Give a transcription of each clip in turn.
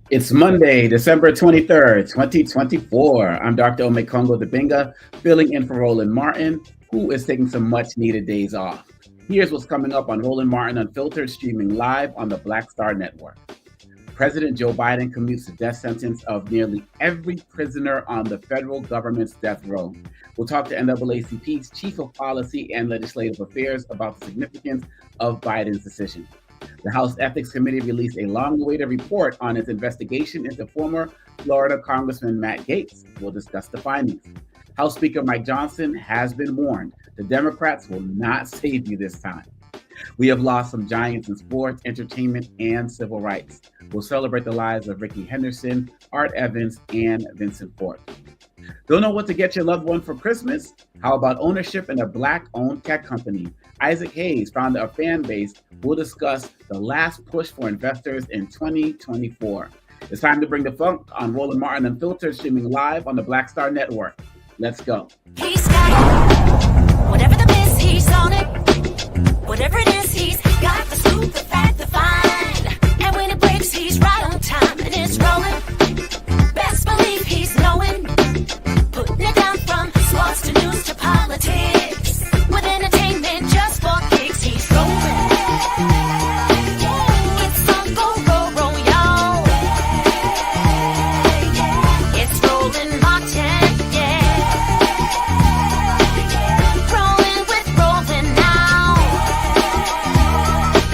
It's Monday, December 23rd, 2024. I'm Dr. Omekongo Debinga, filling in for Roland Martin, who is taking some much needed days off. Here's what's coming up on Roland Martin Unfiltered, streaming live on the Black Star Network. President Joe Biden commutes the death sentence of nearly every prisoner on the federal government's death row. We'll talk to NAACP's Chief of Policy and Legislative Affairs about the significance of Biden's decision. The House Ethics Committee released a long-awaited report on its investigation into former Florida Congressman Matt Gaetz. We'll discuss the findings. House Speaker Mike Johnson has been warned the Democrats will not save you this time. We have lost some giants in sports, entertainment, and civil rights. We'll celebrate the lives of Rickey Henderson, Art Evans, and Vincent Fort. Don't know what to get your loved one for Christmas? How about ownership in a Black-owned tech company? Isaac Hayes, founder of Fanbase, will discuss the last push for investors in 2024. It's time to bring the funk on Roland Martin Unfiltered, streaming live on the Black Star Network. Let's go. He's got whatever the miss, he's on it. Whatever it is, he's got the scoop, the fact, the find. And when it breaks, he's right on time and it's rolling. Best believe he's knowing. Putting it down from sports to news to politics. With entertainment just for kicks, he's rolling. It's on go, y'all. It's Roland Martin, Rolling with Roland now.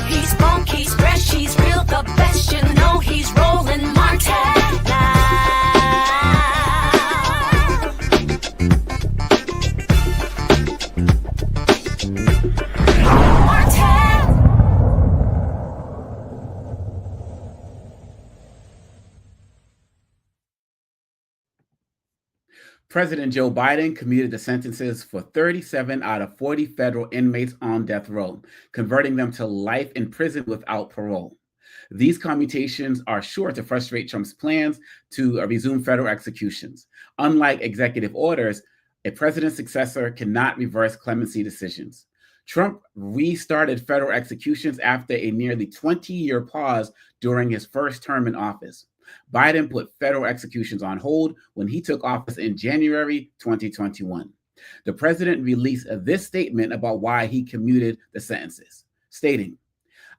He's funk, he's fresh, he's real, the best, you know he's Roland Martin. President Joe Biden commuted the sentences for 37 out of 40 federal inmates on death row, converting them to life in prison without parole. These commutations are sure to frustrate Trump's plans to resume federal executions. Unlike executive orders, a president's successor cannot reverse clemency decisions. Trump restarted federal executions after a nearly 20-year pause during his first term in office. Biden put federal executions on hold when he took office in January 2021. The president released this statement about why he commuted the sentences, stating,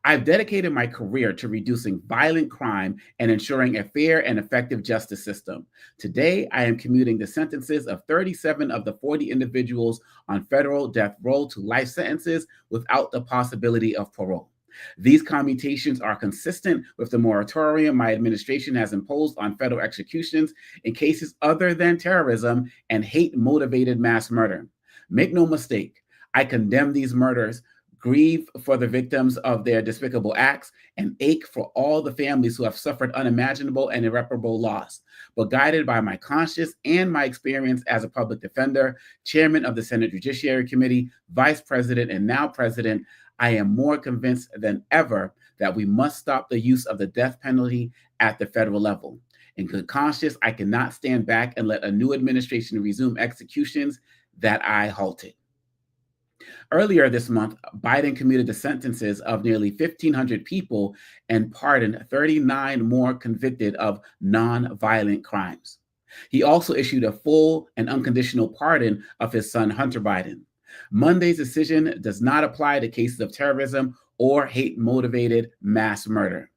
"I've dedicated my career to reducing violent crime and ensuring a fair and effective justice system. Today, I am commuting the sentences of 37 of the 40 individuals on federal death row to life sentences without the possibility of parole. These commutations are consistent with the moratorium my administration has imposed on federal executions in cases other than terrorism and hate-motivated mass murder. Make no mistake, I condemn these murders, grieve for the victims of their despicable acts, and ache for all the families who have suffered unimaginable and irreparable loss. But guided by my conscience and my experience as a public defender, chairman of the Senate Judiciary Committee, vice president, and now president, I am more convinced than ever that we must stop the use of the death penalty at the federal level. In good conscience, I cannot stand back and let a new administration resume executions that I halted." Earlier this month, Biden commuted the sentences of nearly 1,500 people and pardoned 39 more convicted of non-violent crimes. He also issued a full and unconditional pardon of his son, Hunter Biden. Monday's decision does not apply to cases of terrorism or hate-motivated mass murder.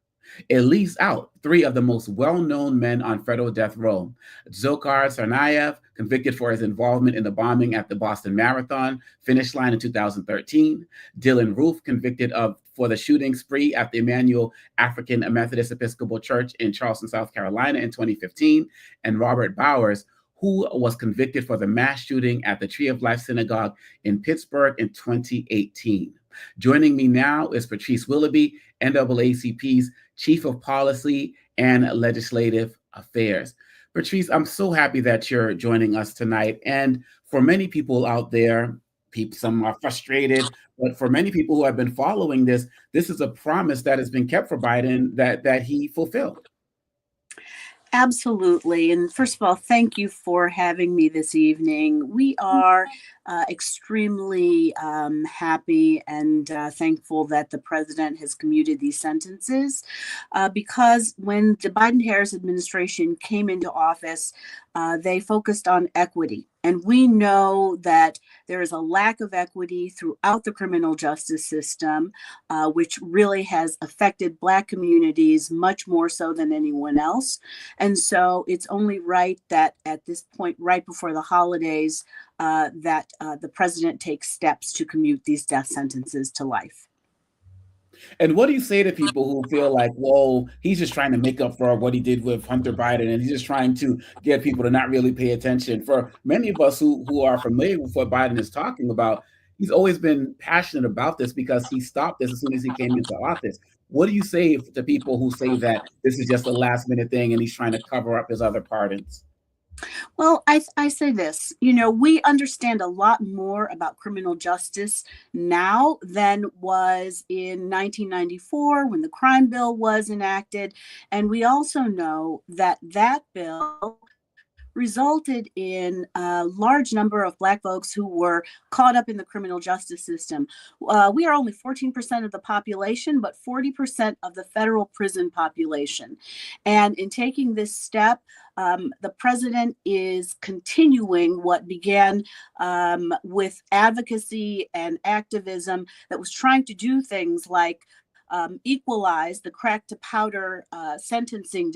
It leaves out three of the most well-known men on federal death row. Dzhokhar Tsarnaev, convicted for his involvement in the bombing at the Boston Marathon finish line in 2013. Dylan Roof, convicted for the shooting spree at the Emmanuel African Methodist Episcopal Church in Charleston, South Carolina in 2015. And Robert Bowers, who was convicted for the mass shooting at the Tree of Life Synagogue in Pittsburgh in 2018. Joining me now is Patrice Willoughby, NAACP's Chief of Policy and Legislative Affairs. Patrice, I'm so happy that you're joining us tonight. And for many people out there, some are frustrated, but for many people who have been following this is a promise that has been kept for Biden that he fulfilled. Absolutely. And first of all, thank you for having me this evening. We are extremely happy and thankful that the president has commuted these sentences because when the Biden-Harris administration came into office, they focused on equity. And we know that there is a lack of equity throughout the criminal justice system, which really has affected Black communities much more so than anyone else. And so it's only right that at this point, right before the holidays, that the president takes steps to commute these death sentences to life. And what do you say to people who feel like, whoa, he's just trying to make up for what he did with Hunter Biden, and he's just trying to get people to not really pay attention? For many of us who are familiar with what Biden is talking about, he's always been passionate about this because he stopped this as soon as he came into office. What do you say to people who say that this is just a last minute thing and he's trying to cover up his other pardons? Well, I say this, we understand a lot more about criminal justice now than was in 1994 when the crime bill was enacted. And we also know that that bill resulted in a large number of Black folks who were caught up in the criminal justice system. We are only 14% of the population, but 40% of the federal prison population. And in taking this step, the president is continuing what began with advocacy and activism that was trying to do things like equalize the crack to powder sentencing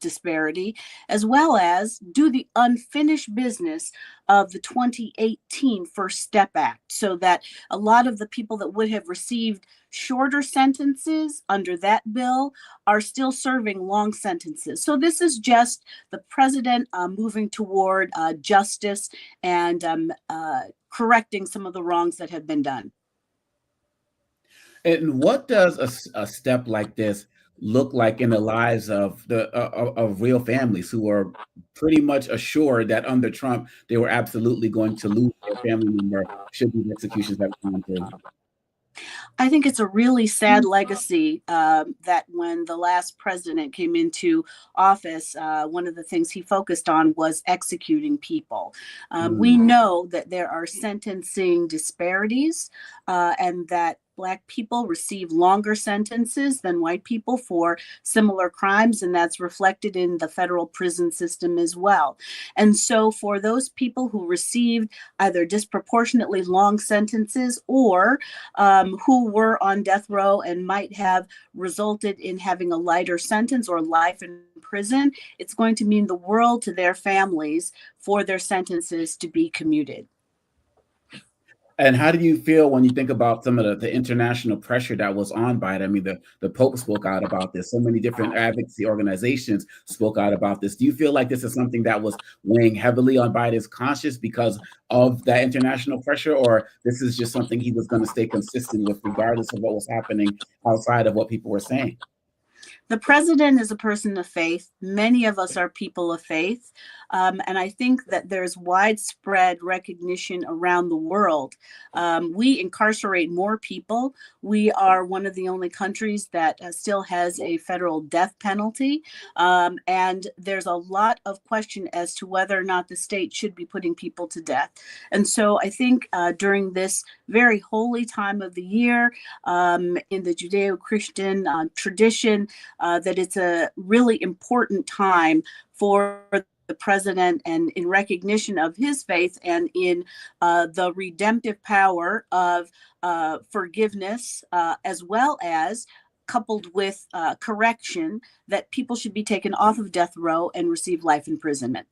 disparity, as well as do the unfinished business of the 2018 First Step Act, so that a lot of the people that would have received shorter sentences under that bill are still serving long sentences. So this is just the president moving toward justice and correcting some of the wrongs that have been done. And what does a step like this look like in the lives of of real families who are pretty much assured that under Trump they were absolutely going to lose their family member should these executions have gone through? I think it's a really sad legacy that when the last president came into office, one of the things he focused on was executing people. We know that there are sentencing disparities and that Black people receive longer sentences than white people for similar crimes, and that's reflected in the federal prison system as well. And so for those people who received either disproportionately long sentences or who were on death row and might have resulted in having a lighter sentence or life in prison, it's going to mean the world to their families for their sentences to be commuted. And how do you feel when you think about some of the international pressure that was on Biden? I mean, the Pope spoke out about this. So many different advocacy organizations spoke out about this. Do you feel like this is something that was weighing heavily on Biden's conscience because of that international pressure, or this is just something he was going to stay consistent with regardless of what was happening outside of what people were saying? The president is a person of faith. Many of us are people of faith. And I think that there's widespread recognition around the world. We incarcerate more people. We are one of the only countries that still has a federal death penalty. And there's a lot of question as to whether or not the state should be putting people to death. And so I think during this very holy time of the year in the Judeo-Christian tradition, that it's a really important time for the president, and in recognition of his faith and in the redemptive power of forgiveness, as well as coupled with correction, that people should be taken off of death row and receive life imprisonment.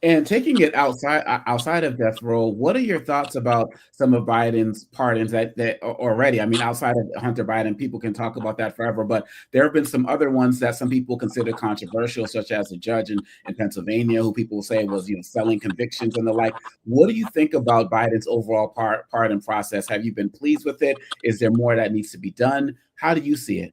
And taking it outside of death row, what are your thoughts about some of Biden's pardons that already? I mean, outside of Hunter Biden, people can talk about that forever, but there have been some other ones that some people consider controversial, such as a judge in Pennsylvania, who people say was selling convictions and the like. What do you think about Biden's overall pardon process? Have you been pleased with it? Is there more that needs to be done? How do you see it?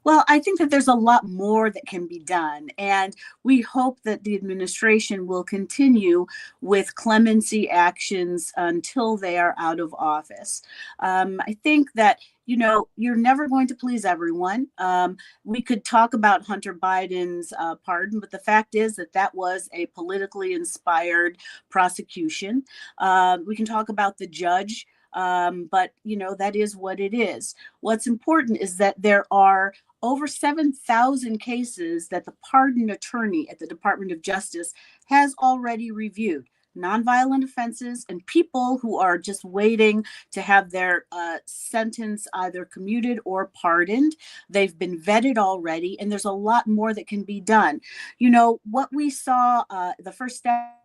Well, I think that there's a lot more that can be done, and we hope that the administration will continue with clemency actions until they are out of office. I think that you're never going to please everyone. We could talk about Hunter Biden's pardon, but the fact is that was a politically inspired prosecution. We can talk about the judge. But that is what it is. What's important is that there are over 7,000 cases that the pardon attorney at the Department of Justice has already reviewed. Nonviolent offenses and people who are just waiting to have their sentence either commuted or pardoned. They've been vetted already, and there's a lot more that can be done. What we saw, the first step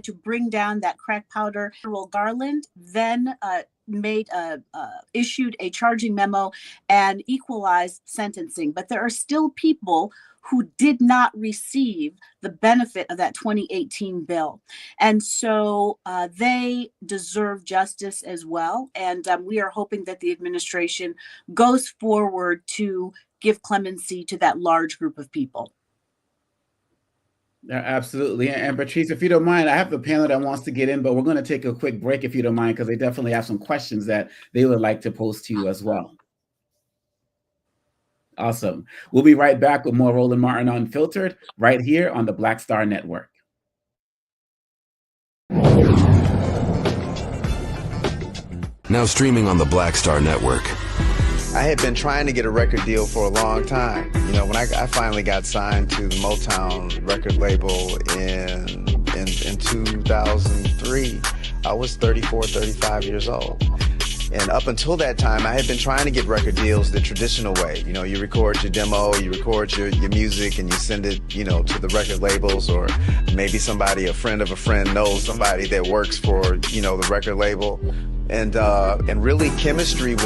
to bring down that crack powder. Garland then issued a charging memo and equalized sentencing. But there are still people who did not receive the benefit of that 2018 bill. And so they deserve justice as well. And we are hoping that the administration goes forward to give clemency to that large group of people. Yeah, absolutely. And Patrice, if you don't mind, I have the panel that wants to get in, but we're going to take a quick break if you don't mind, because they definitely have some questions that they would like to pose to you as well. Awesome. We'll be right back with more Roland Martin Unfiltered right here on the Black Star Network. Now streaming on the Black Star Network. I had been trying to get a record deal for a long time. When I finally got signed to the Motown record label in 2003, I was 34, 35 years old. And up until that time, I had been trying to get record deals the traditional way. You record your demo, you record your music, and you send it, to the record labels, or maybe a friend of a friend knows somebody that works for, the record label. And really chemistry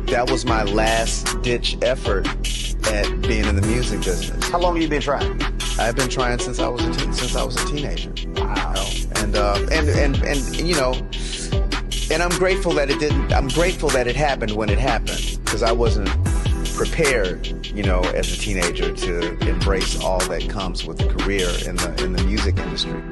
that was my last ditch effort at being in the music business. How long have you been trying? I've been trying since I was a teenager. Wow. And I'm grateful that it didn't. I'm grateful that it happened when it happened, because I wasn't prepared, as a teenager to embrace all that comes with a career in the music industry.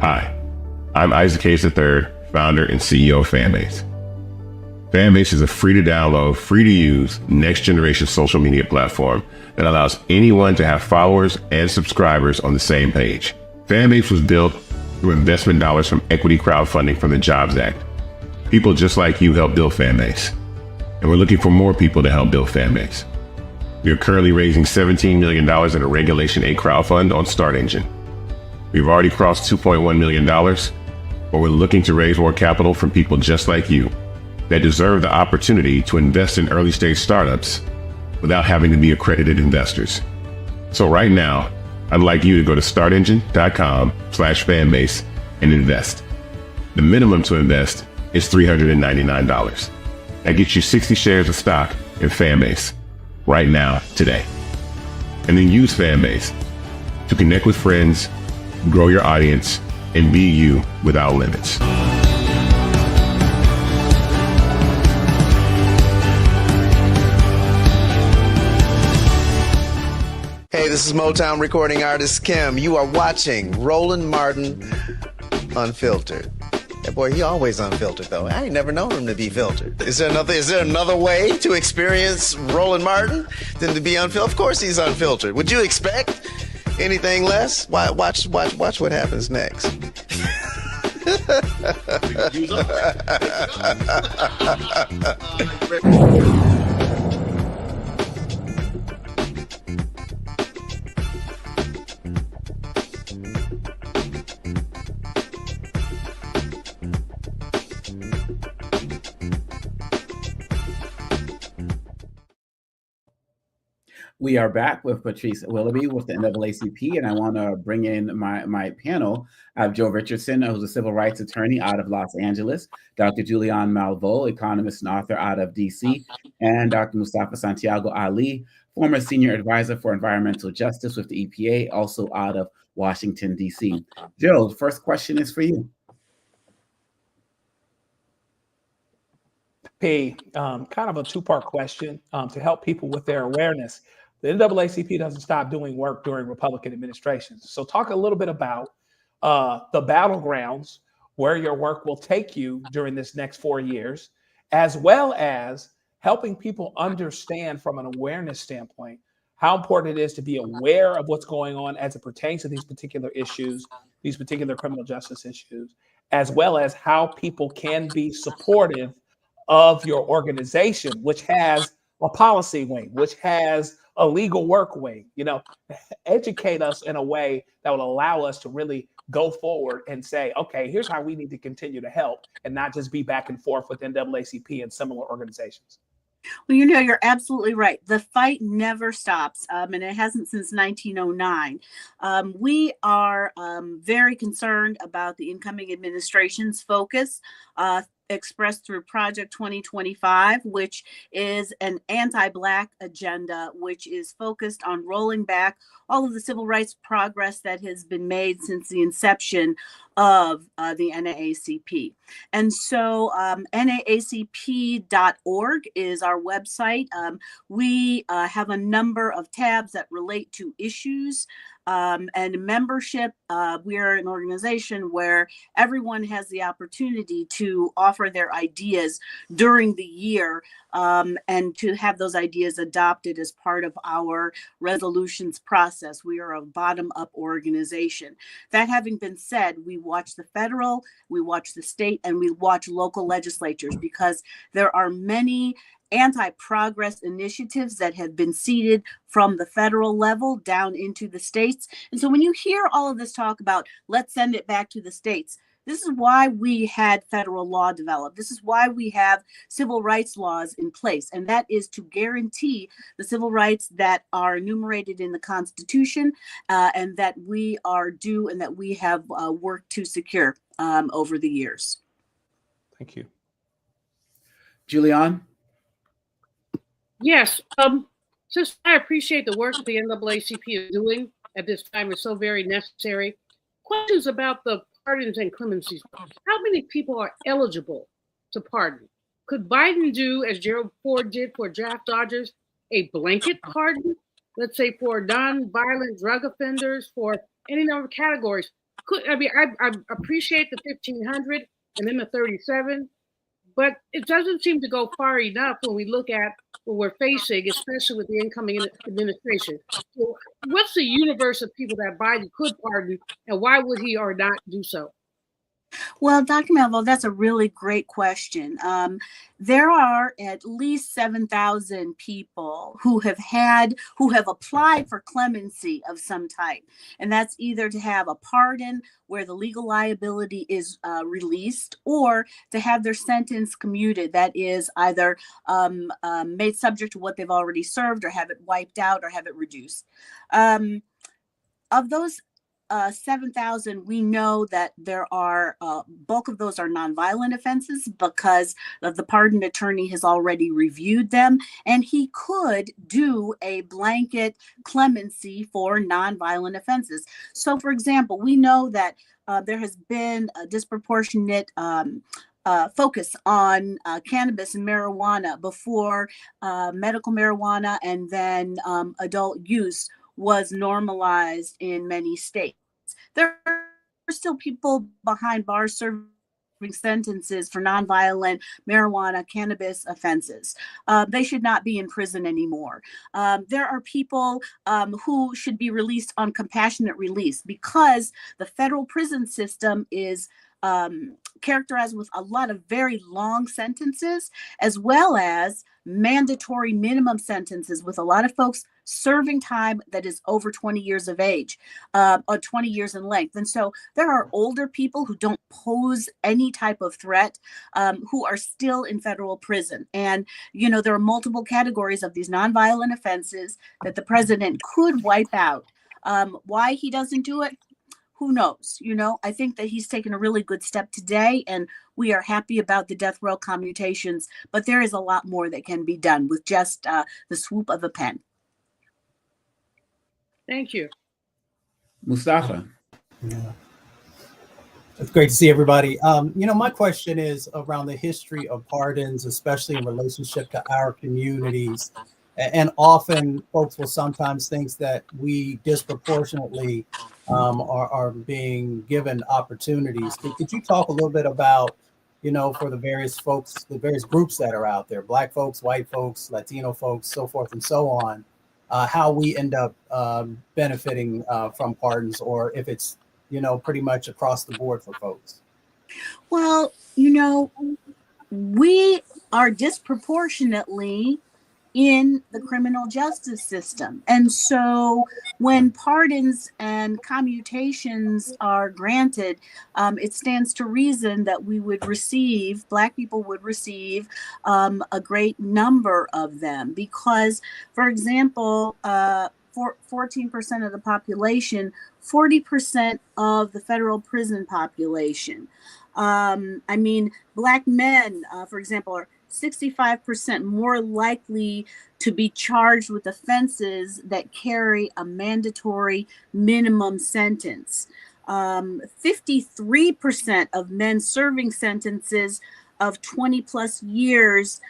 Hi, I'm Isaac Hayes III, founder and CEO of Fanbase. Fanbase is a free-to-download, free-to-use, next-generation social media platform that allows anyone to have followers and subscribers on the same page. Fanbase was built through investment dollars from equity crowdfunding from the Jobs Act. People just like you help build Fanbase, and we're looking for more people to help build Fanbase. We are currently raising $17 million in a Regulation A crowdfund on Start Engine. We've already crossed $2.1 million, but we're looking to raise more capital from people just like you that deserve the opportunity to invest in early stage startups without having to be accredited investors. So right now, I'd like you to go to startengine.com/fanbase and invest. The minimum to invest is $399. That gets you 60 shares of stock in Fanbase right now, today. And then use Fanbase to connect with friends, grow your audience, and be you without limits. Hey, this is Motown recording artist Kim. You are watching Roland Martin Unfiltered. That boy, he always unfiltered though. I ain't never known him to be filtered. Is there another way to experience Roland Martin than to be unfiltered? Of course he's unfiltered. Would you expect Anything less? Watch what happens next. We are back with Patrice Willoughby with the NAACP, and I want to bring in my panel. I have Joe Richardson, who's a civil rights attorney out of Los Angeles, Dr. Julian Malveaux, economist and author out of DC, and Dr. Mustafa Santiago Ali, former senior advisor for environmental justice with the EPA, also out of Washington, DC. Joe, the first question is for you. Kind of a two-part question to help people with their awareness. The NAACP doesn't stop doing work during Republican administrations. So talk a little bit about the battlegrounds where your work will take you during this next 4 years, as well as helping people understand from an awareness standpoint how important it is to be aware of what's going on as it pertains to these particular issues, these particular criminal justice issues, as well as how people can be supportive of your organization, which has a policy wing, which has a legal work wing. Educate us in a way that will allow us to really go forward and say, okay, here's how we need to continue to help, and not just be back and forth with NAACP and similar organizations. Well, you're absolutely right. The fight never stops, and it hasn't since 1909. We are very concerned about the incoming administration's focus, expressed through Project 2025, which is an anti-Black agenda, which is focused on rolling back all of the civil rights progress that has been made since the inception of the NAACP. And so naacp.org is our website. We have a number of tabs that relate to issues and membership. We are an organization where everyone has the opportunity to offer their ideas during the year and to have those ideas adopted as part of our resolutions process. We are a bottom-up organization. That having been said, we watch the federal, we watch the state, and we watch local legislatures, because there are many anti-progress initiatives that have been seeded from the federal level down into the states. And so when you hear all of this talk about, let's send it back to the states, this is why we had federal law developed. This is why we have civil rights laws in place. And that is to guarantee the civil rights that are enumerated in the Constitution and that we are due and that we have worked to secure over the years. Thank you. Julian? Yes. Since I appreciate the work the NAACP is doing at this time, it's so very necessary. Questions about the pardons and clemencies. How many people are eligible to pardon? Could Biden do, as Gerald Ford did for draft dodgers, a blanket pardon? Let's say for non-violent drug offenders, for any number of categories. I appreciate the 1,500 and then the 37, but it doesn't seem to go far enough when we look at what we're facing, especially with the incoming administration. So what's the universe of people that Biden could pardon, and why would he or not do so? Well, Dr. Malveaux, that's a really great question. There are at least 7,000 people who have applied for clemency of some type. And that's either to have a pardon where the legal liability is released, or to have their sentence commuted. That is either made subject to what they've already served, or have it wiped out, or have it reduced. Of those 7,000, we know that there are bulk of those are nonviolent offenses, because the pardon attorney has already reviewed them, and he could do a blanket clemency for nonviolent offenses. So, for example, we know that there has been a disproportionate focus on cannabis and marijuana before medical marijuana and then adult use was normalized in many states. There are still people behind bars serving sentences for nonviolent marijuana, cannabis offenses. They should not be in prison anymore. There are people who should be released on compassionate release because the federal prison system is characterized with a lot of very long sentences, as well as mandatory minimum sentences, with a lot of folks serving time that is over 20 years of age, or 20 years in length. And so there are older people who don't pose any type of threat, who are still in federal prison. And, you know, there are multiple categories of these nonviolent offenses that the president could wipe out. Why he doesn't do it? Who knows? You know, I think that he's taken a really good step today, and we are happy about the death row commutations, but there is a lot more that can be done with just the swoop of a pen. Thank you. Mustafa. Yeah. It's great to see everybody. You know, my question is around the history of pardons, especially in relationship to our communities. And often folks will sometimes think that we disproportionately are being given opportunities. Could you talk a little bit about, you know, for the various folks, the various groups that are out there, Black folks, white folks, Latino folks, so forth and so on, how we end up benefiting from pardons, or if it's, you know, pretty much across the board for folks? Well, you know, we are disproportionately in the criminal justice system. And so when pardons and commutations are granted, it stands to reason that we would receive, Black people would receive a great number of them because, for example, 14% of the population, 40% of the federal prison population. I mean, Black men, for example, are 65% more likely to be charged with offenses that carry a mandatory minimum sentence. 53% of men serving sentences of 20 plus years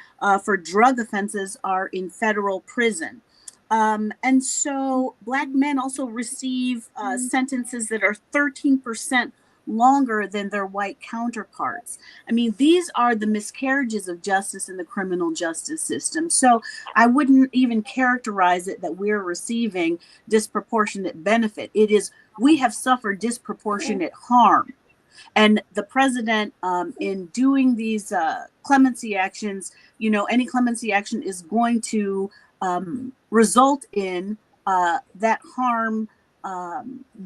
for drug offenses are in federal prison. And so Black men also receive sentences that are 13% longer than their white counterparts. I mean, these are the miscarriages of justice in the criminal justice system. So I wouldn't even characterize it that we're receiving disproportionate benefit. It is, we have suffered disproportionate harm. And the president, in doing these clemency actions, you know, any clemency action is going to result in that harm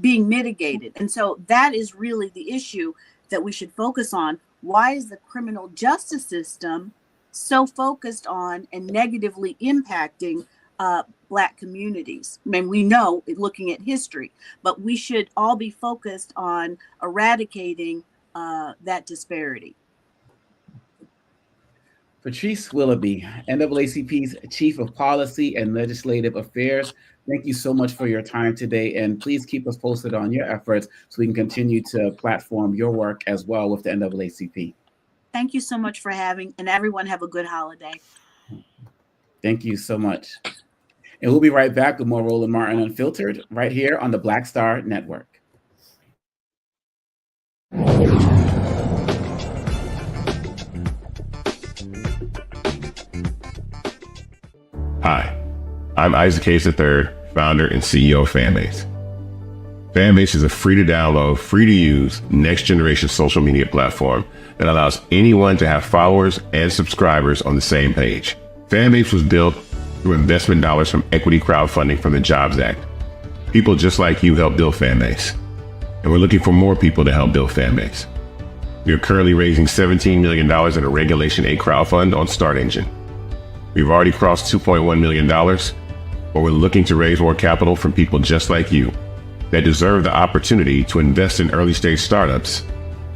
being mitigated. And so that is really the issue that we should focus on. Why is the criminal justice system so focused on and negatively impacting Black communities? I mean, we know, looking at history, but we should all be focused on eradicating that disparity. Patrice Willoughby, NAACP's Chief of Policy and Legislative Affairs. Thank you so much for your time today, and please keep us posted on your efforts so we can continue to platform your work as well with the NAACP. Thank you so much for having, and everyone have a good holiday. Thank you so much. And we'll be right back with more Roland Martin Unfiltered right here on the Black Star Network. Hi, I'm Isaac Gaetz III, founder and CEO of Fanbase. Fanbase is a free to download, free to use, next generation social media platform that allows anyone to have followers and subscribers on the same page. Fanbase was built through investment dollars from equity crowdfunding from the Jobs Act. People just like you help build Fanbase, and we're looking for more people to help build Fanbase. We are currently raising $17 million in a Regulation A crowdfund on Start Engine. We've already crossed $2.1 million, but we're looking to raise more capital from people just like you that deserve the opportunity to invest in early stage startups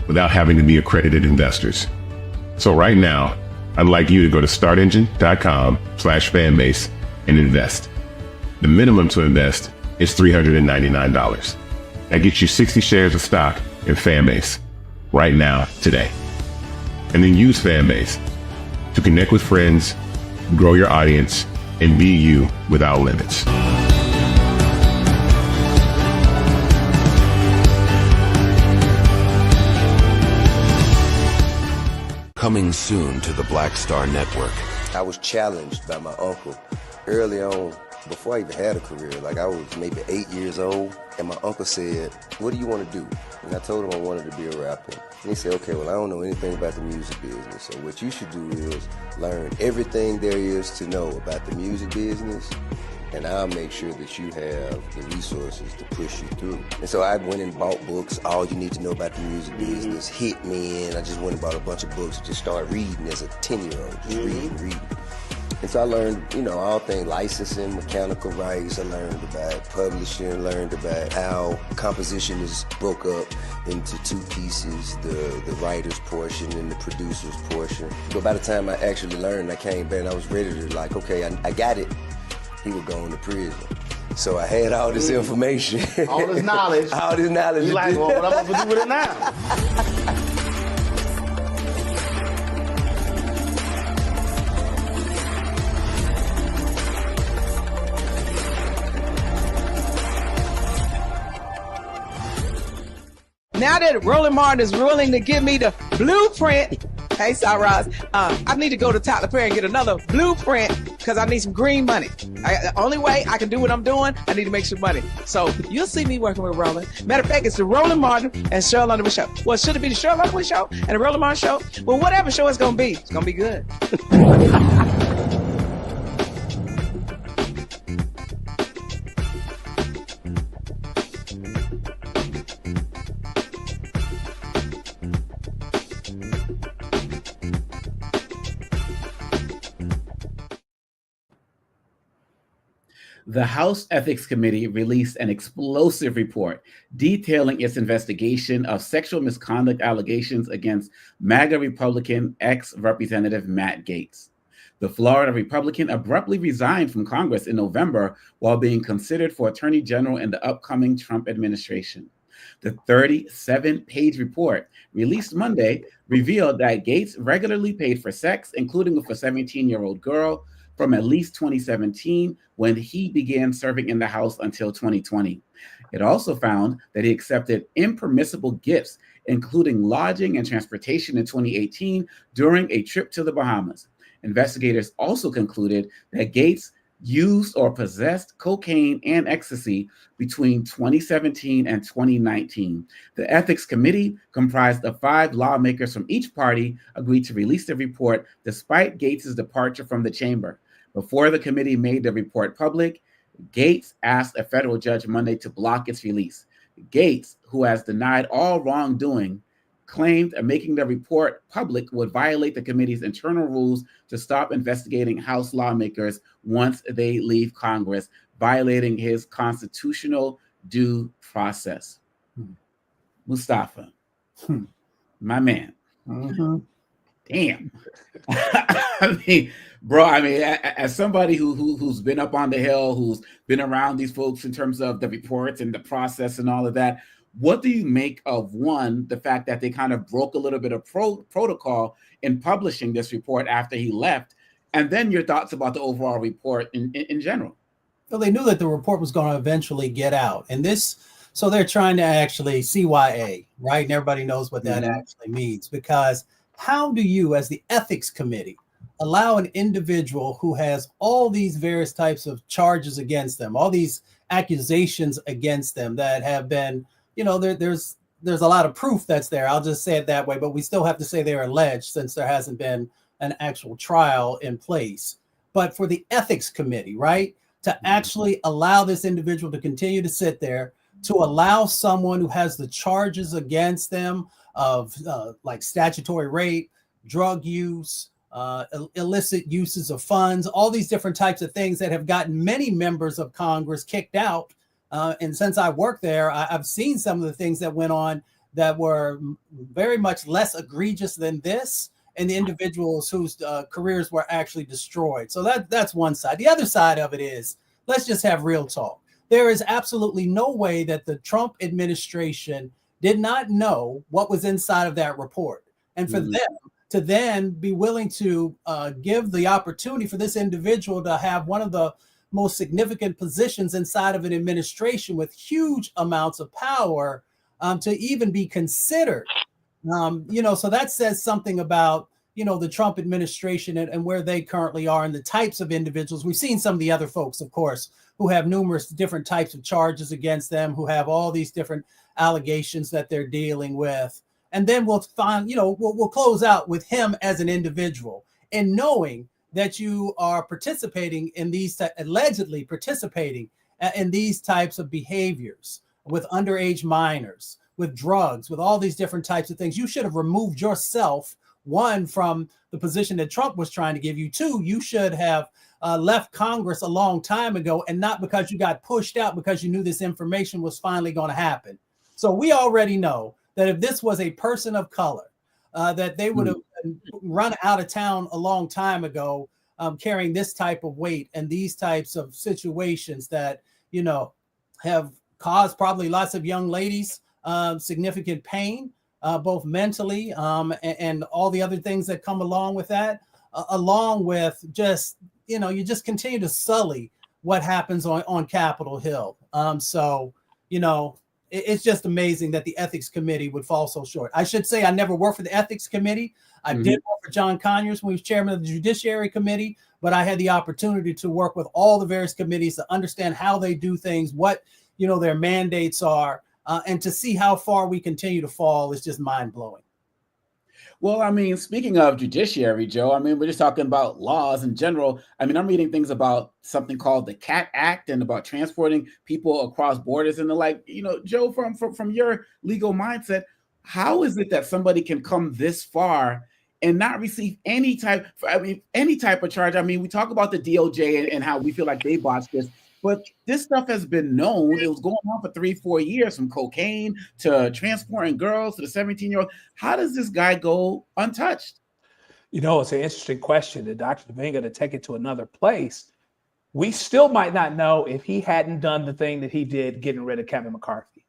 without having to be accredited investors. So right now, I'd like you to go to startengine.com/fanbase and invest. The minimum to invest is $399. That gets you 60 shares of stock in Fanbase right now, today. And then use Fanbase to connect with friends, grow your audience, and be you without limits. Coming soon to the Black Star Network. I was challenged by my uncle early on, before I even had a career. Like, I was maybe 8 years old, and my uncle said, "What do you want to do?" And I told him I wanted to be a rapper. And he said, "Okay, well, I don't know anything about the music business, so what you should do is learn everything there is to know about the music business, and I'll make sure that you have the resources to push you through." And so I went and bought books, All You Need to Know About the Music Business, hit me in. I just went and bought a bunch of books and just started reading as a 10-year-old, just reading. And so I learned, all things licensing, mechanical rights. I learned about publishing, learned about how composition is broke up into two pieces, the writer's portion and the producer's portion. But by the time I actually learned, I came back and I was ready to okay, I got it. He would go into prison. So I had all this information. All this knowledge. All this knowledge. You like, well, what am I going to do with it now? Now that Roland Martin is willing to give me the blueprint, hey, Ross, I need to go to Tyler Perry and get another blueprint because I need some green money. The only way I can do what I'm doing, I need to make some money. So you'll see me working with Roland. Matter of fact, it's the Roland Martin and Cheryl Underwood show. Well, should it be the Cheryl Underwood show and the Roland Martin show? Well, whatever show it's going to be good. The House Ethics Committee released an explosive report detailing its investigation of sexual misconduct allegations against MAGA Republican ex-Representative Matt Gaetz. The Florida Republican abruptly resigned from Congress in November while being considered for Attorney General in the upcoming Trump administration. The 37-page report, released Monday, revealed that Gaetz regularly paid for sex, including with a 17-year-old girl, from at least 2017 when he began serving in the House until 2020. It also found that he accepted impermissible gifts, including lodging and transportation in 2018 during a trip to the Bahamas. Investigators also concluded that Gaetz used or possessed cocaine and ecstasy between 2017 and 2019. The Ethics Committee, comprised of 5 lawmakers from each party, agreed to release the report despite Gaetz's departure from the chamber. Before the committee made the report public, Gaetz asked a federal judge Monday to block its release. Gaetz, who has denied all wrongdoing, claimed making the report public would violate the committee's internal rules to stop investigating House lawmakers once they leave Congress, violating his constitutional due process. Mustafa, my man. Damn. I mean, as somebody who's been up on the Hill, who's been around these folks in terms of the reports and the process and all of that, what do you make of, one, the fact that they kind of broke a little bit of protocol in publishing this report after he left, and then your thoughts about the overall report in general? Well, they knew that the report was going to eventually get out, and so they're trying to actually CYA, right? And everybody knows what that actually means, because how do you, as the ethics committee, allow an individual who has all these various types of charges against them, all these accusations against them that have been, there's a lot of proof that's there. I'll just say it that way, but we still have to say they're alleged since there hasn't been an actual trial in place. But for the ethics committee, right, to actually allow this individual to continue to sit there, to allow someone who has the charges against them of like statutory rape, drug use, illicit uses of funds, all these different types of things that have gotten many members of Congress kicked out. And since I worked there, I've seen some of the things that went on that were very much less egregious than this, and the individuals whose careers were actually destroyed. So that's one side. The other side of it is, let's just have real talk. There is absolutely no way that the Trump administration did not know what was inside of that report. And for them to then be willing to give the opportunity for this individual to have one of the most significant positions inside of an administration with huge amounts of power to even be considered. So that says something about, the Trump administration and where they currently are and the types of individuals. We've seen some of the other folks, of course, who have numerous different types of charges against them, who have all these different allegations that they're dealing with. And then we'll find, we'll close out with him as an individual, and knowing that you are participating in these, allegedly participating in these types of behaviors with underage minors, with drugs, with all these different types of things. You should have removed yourself, one, from the position that Trump was trying to give you. Two, you should have left Congress a long time ago, and not because you got pushed out because you knew this information was finally going to happen. So we already know that if this was a person of color, that they would have run out of town a long time ago, carrying this type of weight and these types of situations that, have caused probably lots of young ladies significant pain, both mentally and all the other things that come along with that, along with just, you just continue to sully what happens on Capitol Hill. It's just amazing that the ethics committee would fall so short. I should say I never worked for the ethics committee. I did work for John Conyers when he was chairman of the Judiciary Committee, but I had the opportunity to work with all the various committees to understand how they do things, what, their mandates are, and to see how far we continue to fall is just mind-blowing. Well, I mean, speaking of judiciary, Joe, I mean, we're just talking about laws in general. I mean, I'm reading things about something called the CAT Act and about transporting people across borders and the like. Joe, from your legal mindset, how is it that somebody can come this far and not receive any type of charge? I mean, we talk about the DOJ and how we feel like they botched this, but this stuff has been known. It was going on for 3-4 years, from cocaine to transporting girls to the 17-year-old. How does this guy go untouched? It's an interesting question. And Dr. Domingo, to take it to another place, we still might not know if he hadn't done the thing that he did getting rid of Kevin McCarthy.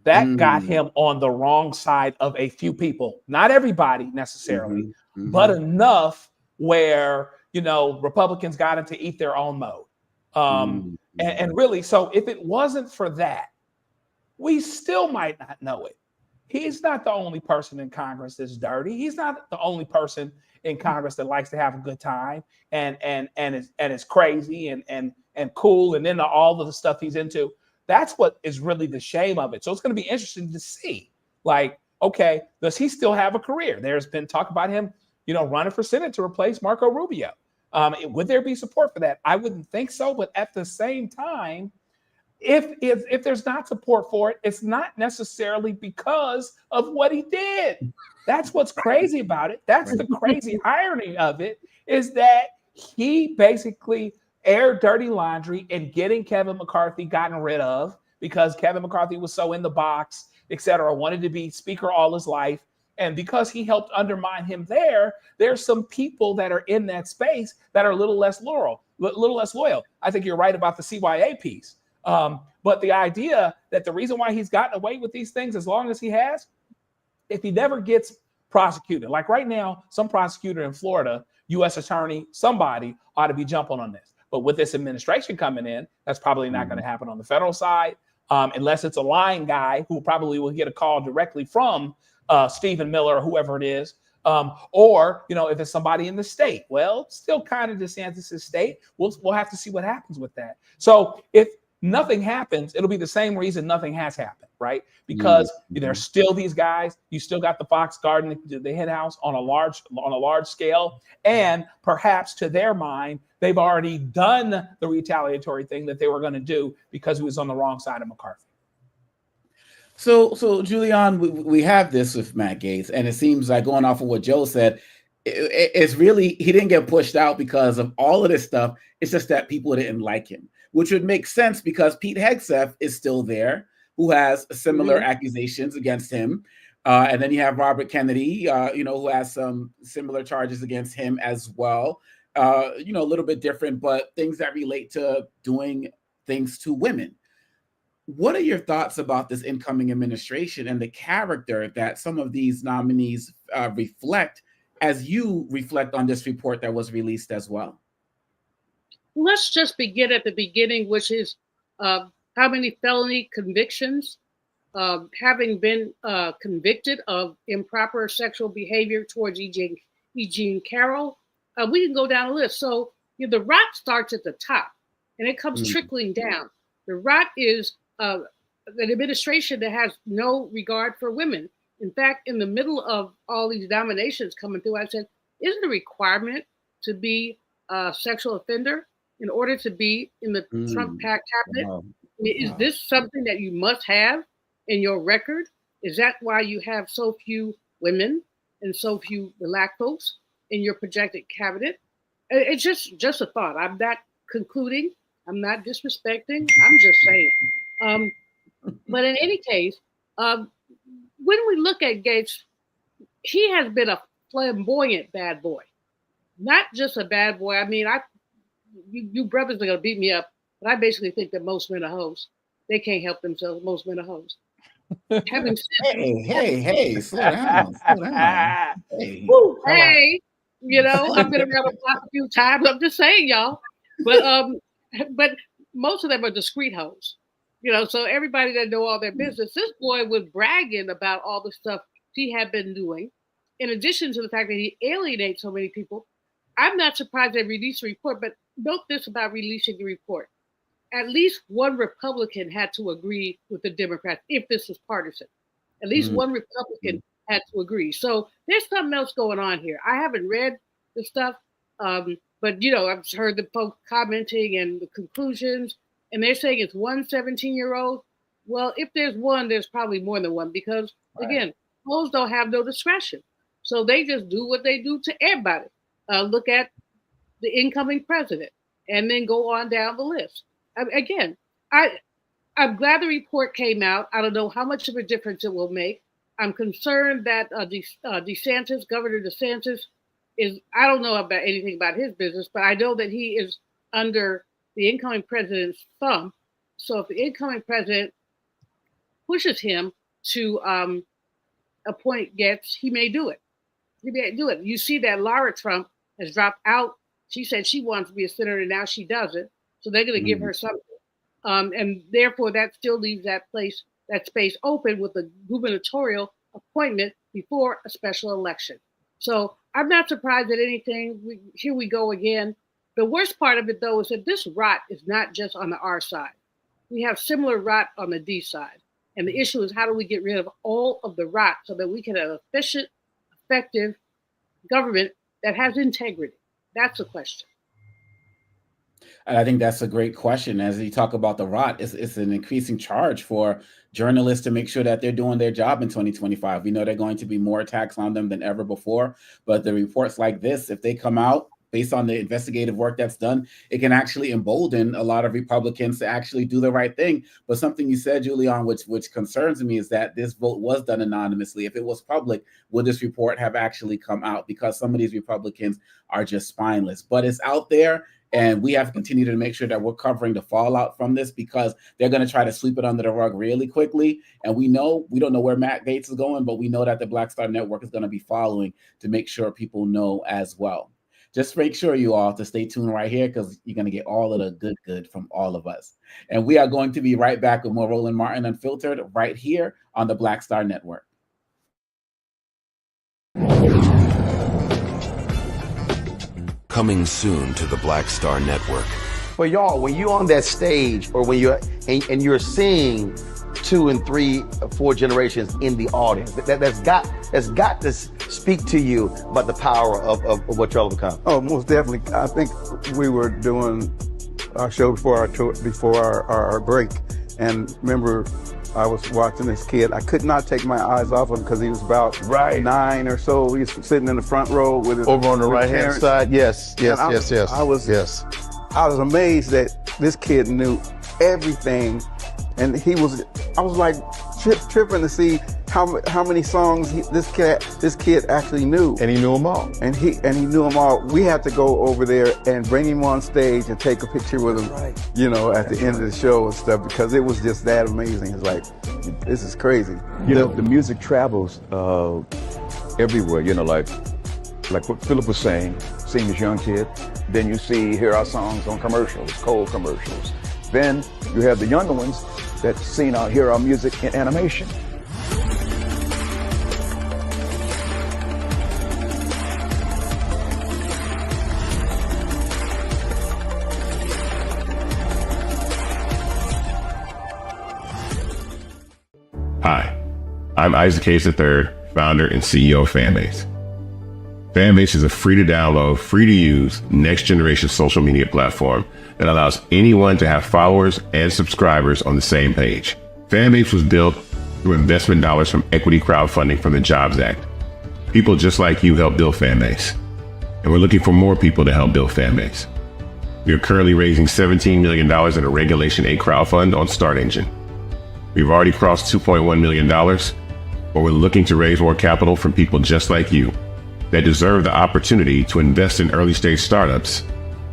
That got him on the wrong side of a few people, not everybody necessarily, but enough where, Republicans got him to eat their own mode. And really, so if it wasn't for that, we still might not know it. He's not the only person in Congress that's dirty. He's not the only person in Congress that likes to have a good time and is crazy and cool, and into all of the stuff he's into. That's what is really the shame of it. So it's going to be interesting to see, like, okay, does he still have a career? There's been talk about him, running for Senate to replace Marco Rubio. Would there be support for that? I wouldn't think so. But at the same time, if there's not support for it, it's not necessarily because of what he did. That's what's crazy about it. That's the crazy irony of it, is that he basically aired dirty laundry and getting Kevin McCarthy gotten rid of because Kevin McCarthy was so in the box, et cetera, wanted to be speaker all his life. And because he helped undermine him there's some people that are in that space that are a little less loyal. I think you're right about the CYA piece. But the idea that the reason why he's gotten away with these things as long as he has, if he never gets prosecuted, like right now, some prosecutor in Florida, U.S. attorney, somebody ought to be jumping on this. But with this administration coming in, that's probably not going to happen on the federal side, unless it's a lying guy who probably will get a call directly from Stephen Miller or whoever it is. Or, if it's somebody in the state, well, still kind of DeSantis' state. We'll have to see what happens with that. So if nothing happens, it'll be the same reason nothing has happened, right? Because there's still these guys. You still got the Fox Garden, the hen house on a large scale, and perhaps to their mind, they've already done the retaliatory thing that they were going to do because he was on the wrong side of McCarthy. So Julian, we have this with Matt Gaetz, and it seems like, going off of what Joe said, it's really, he didn't get pushed out because of all of this stuff. It's just that people didn't like him, which would make sense because Pete Hegseth is still there, who has similar accusations against him. And then you have Robert Kennedy, who has some similar charges against him as well. A little bit different, but things that relate to doing things to women. What are your thoughts about this incoming administration and the character that some of these nominees reflect, as you reflect on this report that was released as well? Let's just begin at the beginning, which is how many felony convictions, having been convicted of improper sexual behavior towards E. Jean Carroll. We can go down the list. So the rot starts at the top, and it comes trickling down. The rot is an administration that has no regard for women. In fact, in the middle of all these nominations coming through, I said, isn't a requirement to be a sexual offender in order to be in the Trump cabinet? Wow. I mean, is this something that you must have in your record? Is that why you have so few women and so few black folks in your projected cabinet? It's just a thought. I'm not concluding. I'm not disrespecting. I'm just saying. But in any case, when we look at Gaetz, he has been a flamboyant bad boy, not just a bad boy. I mean, you brothers are gonna beat me up, but I basically think that most men are hoes. They can't help themselves. Most men are hoes. Having said, hey, slow down. Hey, hey, I've been around the block a few times. I'm just saying, y'all. But most of them are discreet hoes. So everybody that know all their business. This boy was bragging about all the stuff he had been doing. In addition to the fact that he alienates so many people, I'm not surprised they released a report, but note this about releasing the report. At least one Republican had to agree with the Democrats if this was partisan. At least one Republican had to agree. So there's something else going on here. I haven't read the stuff, but I've heard the folks commenting and the conclusions, and they're saying it's one 17-year-old. Well, if there's one, there's probably more than one because, again, hoes don't have no discretion. So they just do what they do to everybody. Look at the incoming president and then go on down the list. Again, I'm glad the report came out. I don't know how much of a difference it will make. I'm concerned that Governor DeSantis I don't know about anything about his business, but I know that he is under the incoming president's thumb. So if the incoming president pushes him to appoint Gaetz, he may do it. You see that Lara Trump has dropped out. She said she wants to be a senator, and now she doesn't. So they're going to give her something. And therefore, that still leaves that space open with a gubernatorial appointment before a special election. So I'm not surprised at anything. Here we go again. The worst part of it, though, is that this rot is not just on the R side. We have similar rot on the D side. And the issue is how do we get rid of all of the rot so that we can have an efficient, effective government that has integrity? That's the question. And I think that's a great question. As you talk about the rot, it's an increasing charge for journalists to make sure that they're doing their job in 2025. We know there are going to be more attacks on them than ever before. But the reports like this, if they come out based on the investigative work that's done, it can actually embolden a lot of Republicans to actually do the right thing. But something you said, Julian, which concerns me, is that this vote was done anonymously. If it was public, would this report have actually come out? Because some of these Republicans are just spineless. But it's out there, and we have to continue to make sure that we're covering the fallout from this, because they're going to try to sweep it under the rug really quickly. And we don't know where Matt Gaetz is going, but we know that the Black Star Network is going to be following to make sure people know as well. Just make sure you all to stay tuned right here, because you're going to get all of the good from all of us. And we are going to be right back with more Roland Martin Unfiltered right here on the Black Star Network. Coming soon to the Black Star Network. Well, y'all, when you're on that stage, or when you're and you're seeing 2 and 3 or 4 generations in the audience, that's got to speak to you about the power of what y'all have become. Oh, most definitely. I think we were doing our show before our break, and remember, I was watching this kid. I could not take my eyes off him because he was about 9 or so. He was sitting in the front row with his over on the right-hand side. Yes. I was amazed that this kid knew everything, and I was like tripping to see how many songs this kid actually knew. And he knew them all. And he knew them all. We had to go over there and bring him on stage and take a picture with him, at the end of the show and stuff, because it was just that amazing. It's like, this is crazy. The music travels everywhere, like what Philip was saying, seeing this young kid. Then you hear our songs on commercials, cold commercials. Then you have the younger ones that hear our music in animation. Hi, I'm Isaac Hayes III, founder and CEO of Fanbase. Fanbase is a free to download, free to use, next generation social media platform that allows anyone to have followers and subscribers on the same page. Fanbase was built through investment dollars from equity crowdfunding from the Jobs Act. People just like you help build Fanbase, and we're looking for more people to help build Fanbase. We are currently raising $17 million in a Regulation A crowdfund on Start Engine. We've already crossed $2.1 million, but we're looking to raise more capital from people just like you that deserve the opportunity to invest in early stage startups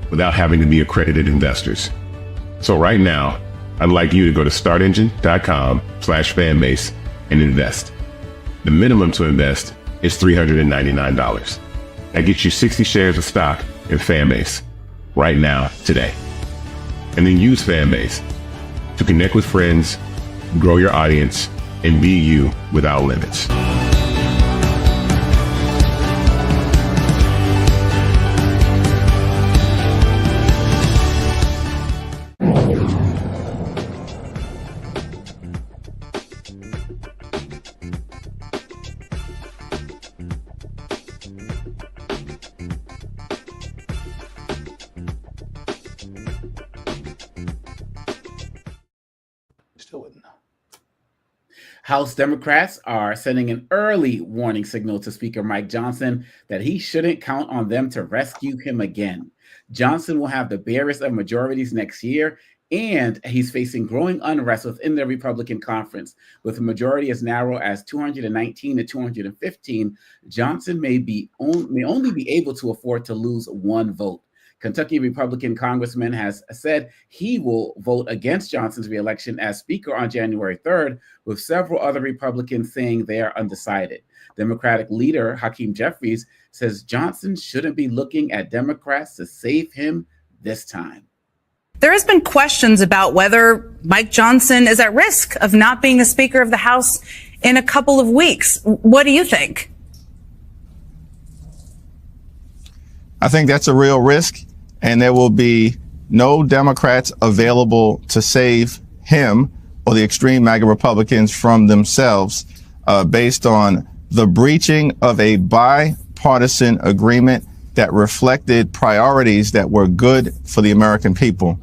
without having to be accredited investors. So right now, I'd like you to go to startengine.com/fanbase and invest. The minimum to invest is $399. That gets you 60 shares of stock in Fanbase right now, today. And then use Fanbase to connect with friends, grow your audience, and be you without limits. House Democrats are sending an early warning signal to Speaker Mike Johnson that he shouldn't count on them to rescue him again. Johnson will have the barest of majorities next year, and he's facing growing unrest within the Republican conference. With a majority as narrow as 219 to 215, Johnson may only be able to afford to lose one vote. Kentucky Republican congressman has said he will vote against Johnson's reelection as Speaker on January 3rd, with several other Republicans saying they are undecided. Democratic leader Hakeem Jeffries says Johnson shouldn't be looking at Democrats to save him this time. There has been questions about whether Mike Johnson is at risk of not being the Speaker of the House in a couple of weeks. What do you think? I think that's a real risk, and there will be no Democrats available to save him or the extreme MAGA Republicans from themselves based on the breaching of a bipartisan agreement that reflected priorities that were good for the American people.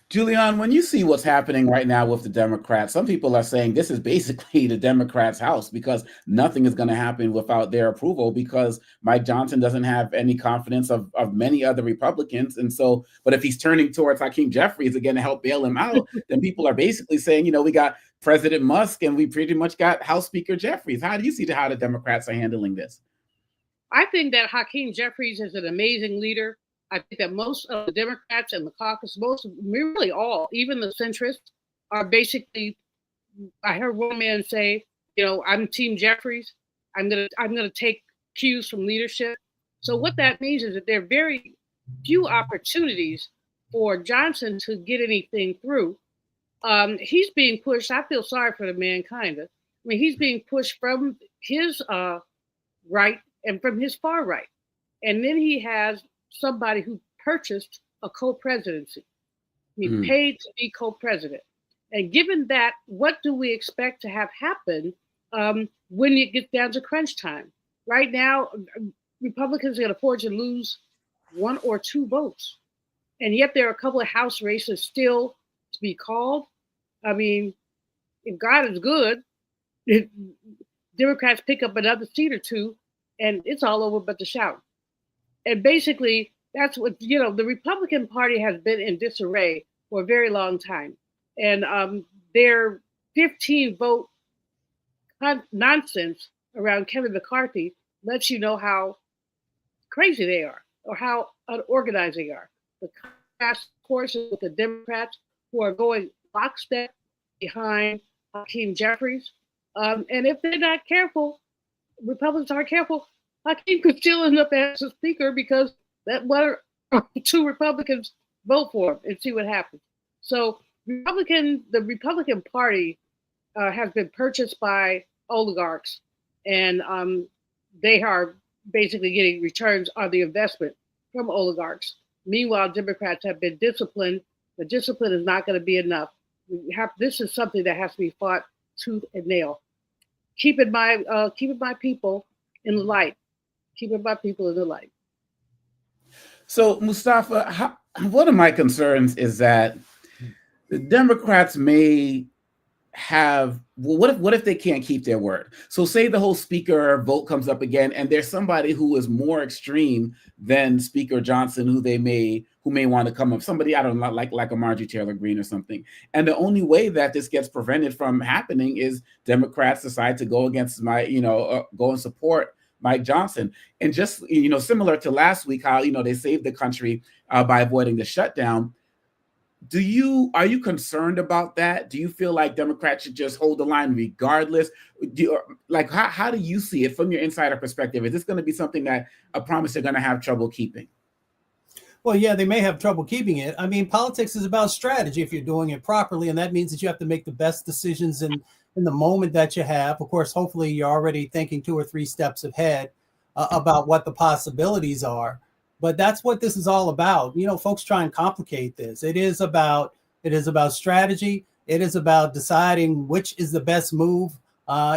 Julian, when you see what's happening right now with the Democrats, some people are saying this is basically the Democrats' house because nothing is going to happen without their approval because Mike Johnson doesn't have any confidence of many other Republicans. And so, but if he's turning towards Hakeem Jeffries again to help bail him out, then people are basically saying, you know, we got President Musk and we pretty much got House Speaker Jeffries. How do you see how the Democrats are handling this? I think that Hakeem Jeffries is an amazing leader. I think that most of the Democrats and the caucus, really all, even the centrists, are basically. I heard one man say, "You know, I'm Team Jeffries. I'm gonna take cues from leadership." So what that means is that there are very few opportunities for Johnson to get anything through. He's being pushed. I feel sorry for the man, kind of. I mean, he's being pushed from his right and from his far right, and then he has somebody who purchased a co-presidency. He paid to be co-president. And given that, what do we expect to have happen when it gets down to crunch time? Right now, Republicans can afford to lose 1 or 2 votes. And yet there are a couple of House races still to be called. I mean, if God is good, Democrats pick up another seat or 2, and it's all over but the shout. And basically, that's what, you know, the Republican Party has been in disarray for a very long time. And their 15-vote nonsense around Kevin McCarthy lets you know how crazy they are or how unorganized they are. The task forces with the Democrats who are going lockstep behind Hakeem Jeffries. And if they're not careful, Republicans aren't careful, Hakeem could still end up as a speaker because that 1 or 2 Republicans vote for him and see what happens. So the Republican Party has been purchased by oligarchs, and they are basically getting returns on the investment from oligarchs. Meanwhile, Democrats have been disciplined. The discipline is not going to be enough. This is something that has to be fought tooth and nail. Keeping my people in the light. Keeping my people in the light. So, Mustafa, one of my concerns is that the Democrats may have, well, what if they can't keep their word? So say the whole speaker vote comes up again, and there's somebody who is more extreme than Speaker Johnson who may want to come up, somebody I don't know, like a Marjorie Taylor Greene or something. And the only way that this gets prevented from happening is Democrats decide to go against go and support Mike Johnson. And just similar to last week, how they saved the country by avoiding the shutdown. Are you concerned about that? Do you feel like Democrats should just hold the line regardless? How do you see it from your insider perspective? Is this going to be something that a promise they're going to have trouble keeping? Well, yeah, they may have trouble keeping it. I mean, politics is about strategy if you're doing it properly, and that means that you have to make the best decisions in the moment that you have. Of course, hopefully you're already thinking 2 or 3 steps ahead about what the possibilities are. But that's what this is all about. Folks try and complicate this. It is about strategy. It is about deciding which is the best move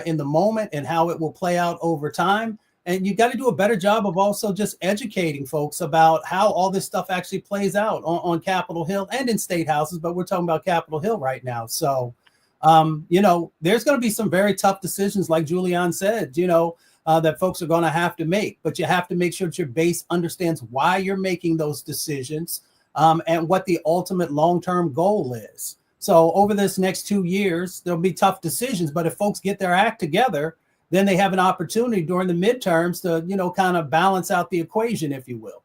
in the moment and how it will play out over time. And you got to do a better job of also just educating folks about how all this stuff actually plays out on Capitol Hill and in state houses. But we're talking about Capitol Hill right now. So, there's going to be some very tough decisions, like Julian said, that folks are going to have to make, but you have to make sure that your base understands why you're making those decisions and what the ultimate long-term goal is. So over this next 2 years, there'll be tough decisions, but if folks get their act together, then they have an opportunity during the midterms to, kind of balance out the equation, if you will.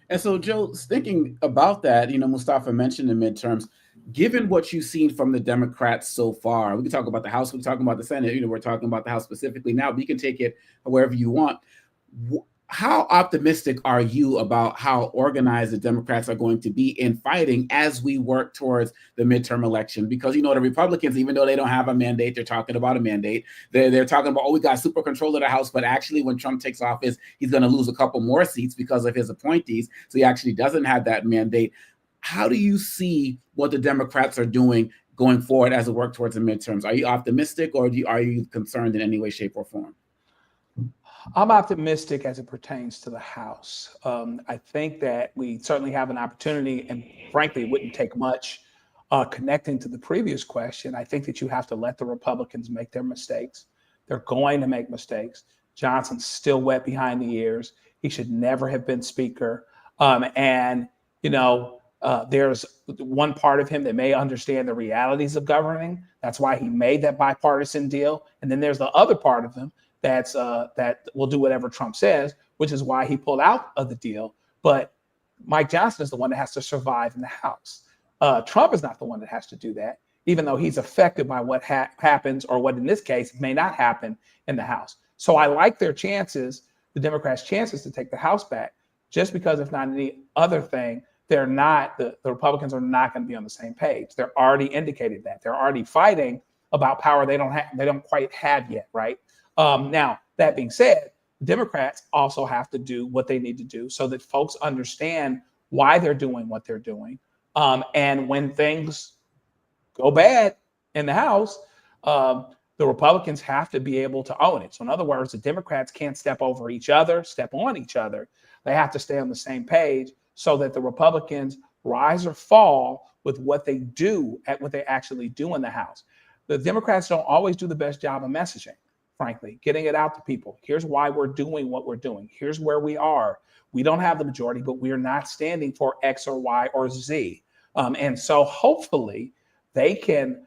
And so, Joe, thinking about that, Mustafa mentioned the midterms. Given what you've seen from the Democrats so far, we can talk about the House, we can talk about the Senate, we're talking about the House specifically now, but you can take it wherever you want. How optimistic are you about how organized the Democrats are going to be in fighting as we work towards the midterm election? Because, the Republicans, even though they don't have a mandate, they're talking about a mandate. They're talking about, we got super control of the House, but actually when Trump takes office, he's going to lose a couple more seats because of his appointees. So he actually doesn't have that mandate. How do you see what the Democrats are doing going forward as we work towards the midterms? Are you optimistic or are you concerned in any way, shape, or form? I'm optimistic as it pertains to the House. I think that we certainly have an opportunity, and frankly, it wouldn't take much. Connecting to the previous question, I think that you have to let the Republicans make their mistakes. They're going to make mistakes. Johnson's still wet behind the ears. He should never have been Speaker. There's one part of him that may understand the realities of governing. That's why he made that bipartisan deal. And then there's the other part of him that will do whatever Trump says, which is why he pulled out of the deal. But Mike Johnson is the one that has to survive in the House. Trump is not the one that has to do that, even though he's affected by what happens, or what in this case may not happen in the House. So I like their chances, the Democrats' chances to take the House back, just because if not any other thing, the Republicans are not going to be on the same page. They're already indicated that. They're already fighting about power they don't quite have yet, right? Now, that being said, Democrats also have to do what they need to do so that folks understand why they're doing what they're doing. And when things go bad in the House, the Republicans have to be able to own it. So in other words, the Democrats can't step on each other. They have to stay on the same page so that the Republicans rise or fall with what they actually do in the House. The Democrats don't always do the best job of messaging, frankly, getting it out to people. Here's why we're doing what we're doing. Here's where we are. We don't have the majority, but we are not standing for X or Y or Z. And so hopefully they can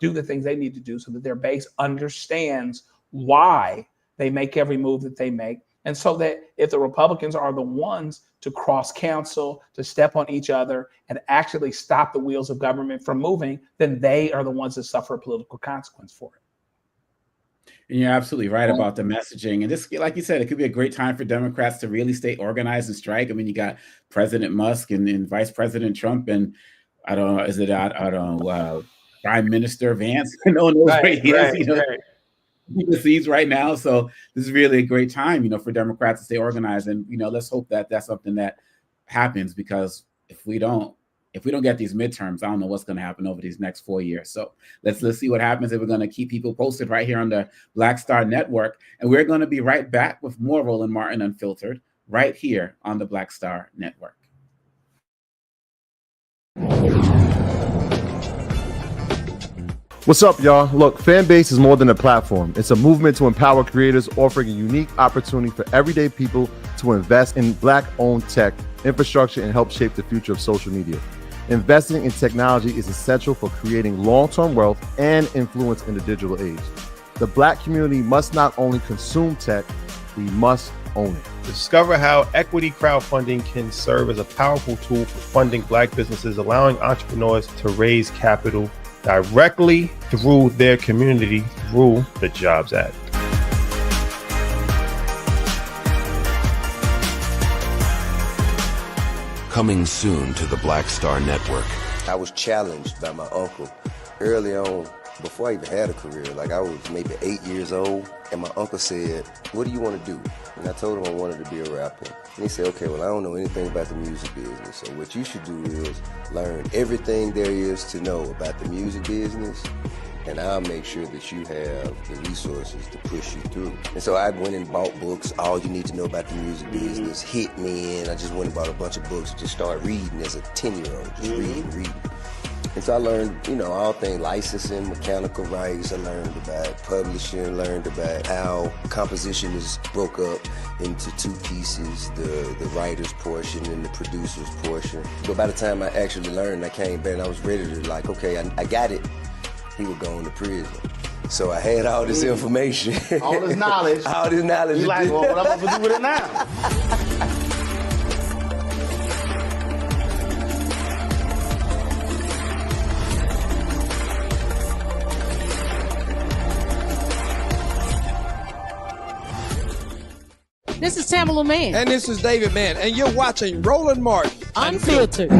do the things they need to do so that their base understands why they make every move that they make. And so that if the Republicans are the ones to cross counsel, to step on each other and actually stop the wheels of government from moving, then they are the ones that suffer a political consequence for it. And you're absolutely right about the messaging. And this, like you said, it could be a great time for Democrats to really stay organized and strike. I mean, you got President Musk and Vice President Trump, and I don't know, Prime Minister Vance. No one knows where he is. The seeds right now. So this is really a great time, for Democrats to stay organized. And, let's hope that that's something that happens, because if we don't, if we don't get these midterms, I don't know what's going to happen over these next 4 years. So let's see what happens. If we're going to keep people posted right here on the Black Star Network. And we're going to be right back with more Roland Martin Unfiltered right here on the Black Star Network. What's up, y'all? Look, Fanbase is more than a platform. It's a movement to empower creators, offering a unique opportunity for everyday people to invest in Black-owned tech, infrastructure, and help shape the future of social media. Investing in technology is essential for creating long-term wealth and influence in the digital age. The Black community must not only consume tech, we must own it. Discover how equity crowdfunding can serve as a powerful tool for funding Black businesses, allowing entrepreneurs to raise capital directly through their community through the Jobs Act. Coming soon to the Black Star Network. I was challenged by my uncle early on, before I even had a career. Like, I was maybe 8 years old, and my uncle said, "What do you want to do?" And I told him I wanted to be a rapper. And he said, "Okay, well, I don't know anything about the music business, so what you should do is learn everything there is to know about the music business, and I'll make sure that you have the resources to push you through." And so I went and bought books, All You Need to Know About the Music Business, Hit Me In. I just went and bought a bunch of books, just started reading as a 10-year-old, just reading. And so I learned, all things licensing, mechanical rights. I learned about publishing, learned about how composition is broke up into two pieces, the writer's portion and the producer's portion. But by the time I actually learned, I came back and I was ready to okay, I got it. He was going to prison. So I had all this information. All this knowledge. All this knowledge. You like, well, what I'm going to do with it now? This is Tamala Mann. And this is David Mann. And you're watching Roland Martin Unfiltered.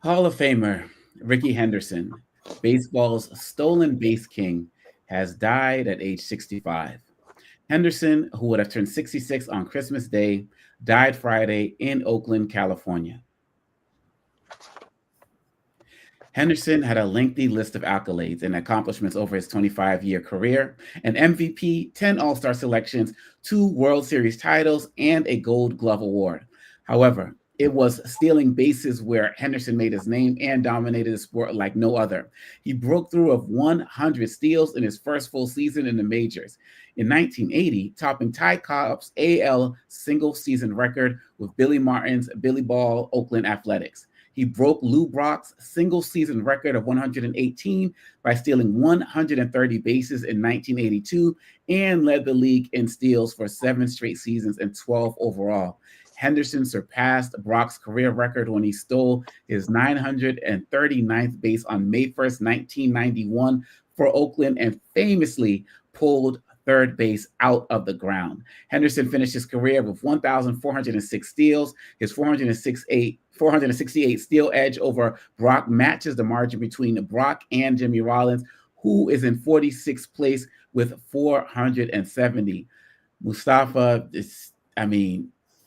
Hall of Famer Rickey Henderson, baseball's stolen base king, has died at age 65. Henderson, who would have turned 66 on Christmas Day, died Friday in Oakland, California. Henderson had a lengthy list of accolades and accomplishments over his 25-year career: an MVP, 10 All-Star selections, 2 World Series titles, and a Gold Glove Award. However, it was stealing bases where Henderson made his name and dominated the sport like no other. He broke through of 100 steals in his first full season in the majors. In 1980, topping Ty Cobb's AL single-season record with Billy Martin's Billy Ball Oakland Athletics. He broke Lou Brock's single-season record of 118 by stealing 130 bases in 1982 and led the league in steals for 7 straight seasons and 12 overall. Henderson surpassed Brock's career record when he stole his 939th base on May 1st, 1991 for Oakland and famously pulled third base out of the ground. Henderson finished his career with 1,406 steals. His 468 steal edge over Brock matches the margin between Brock and Jimmy Rollins, who is in 46th place with 470. Mustafa,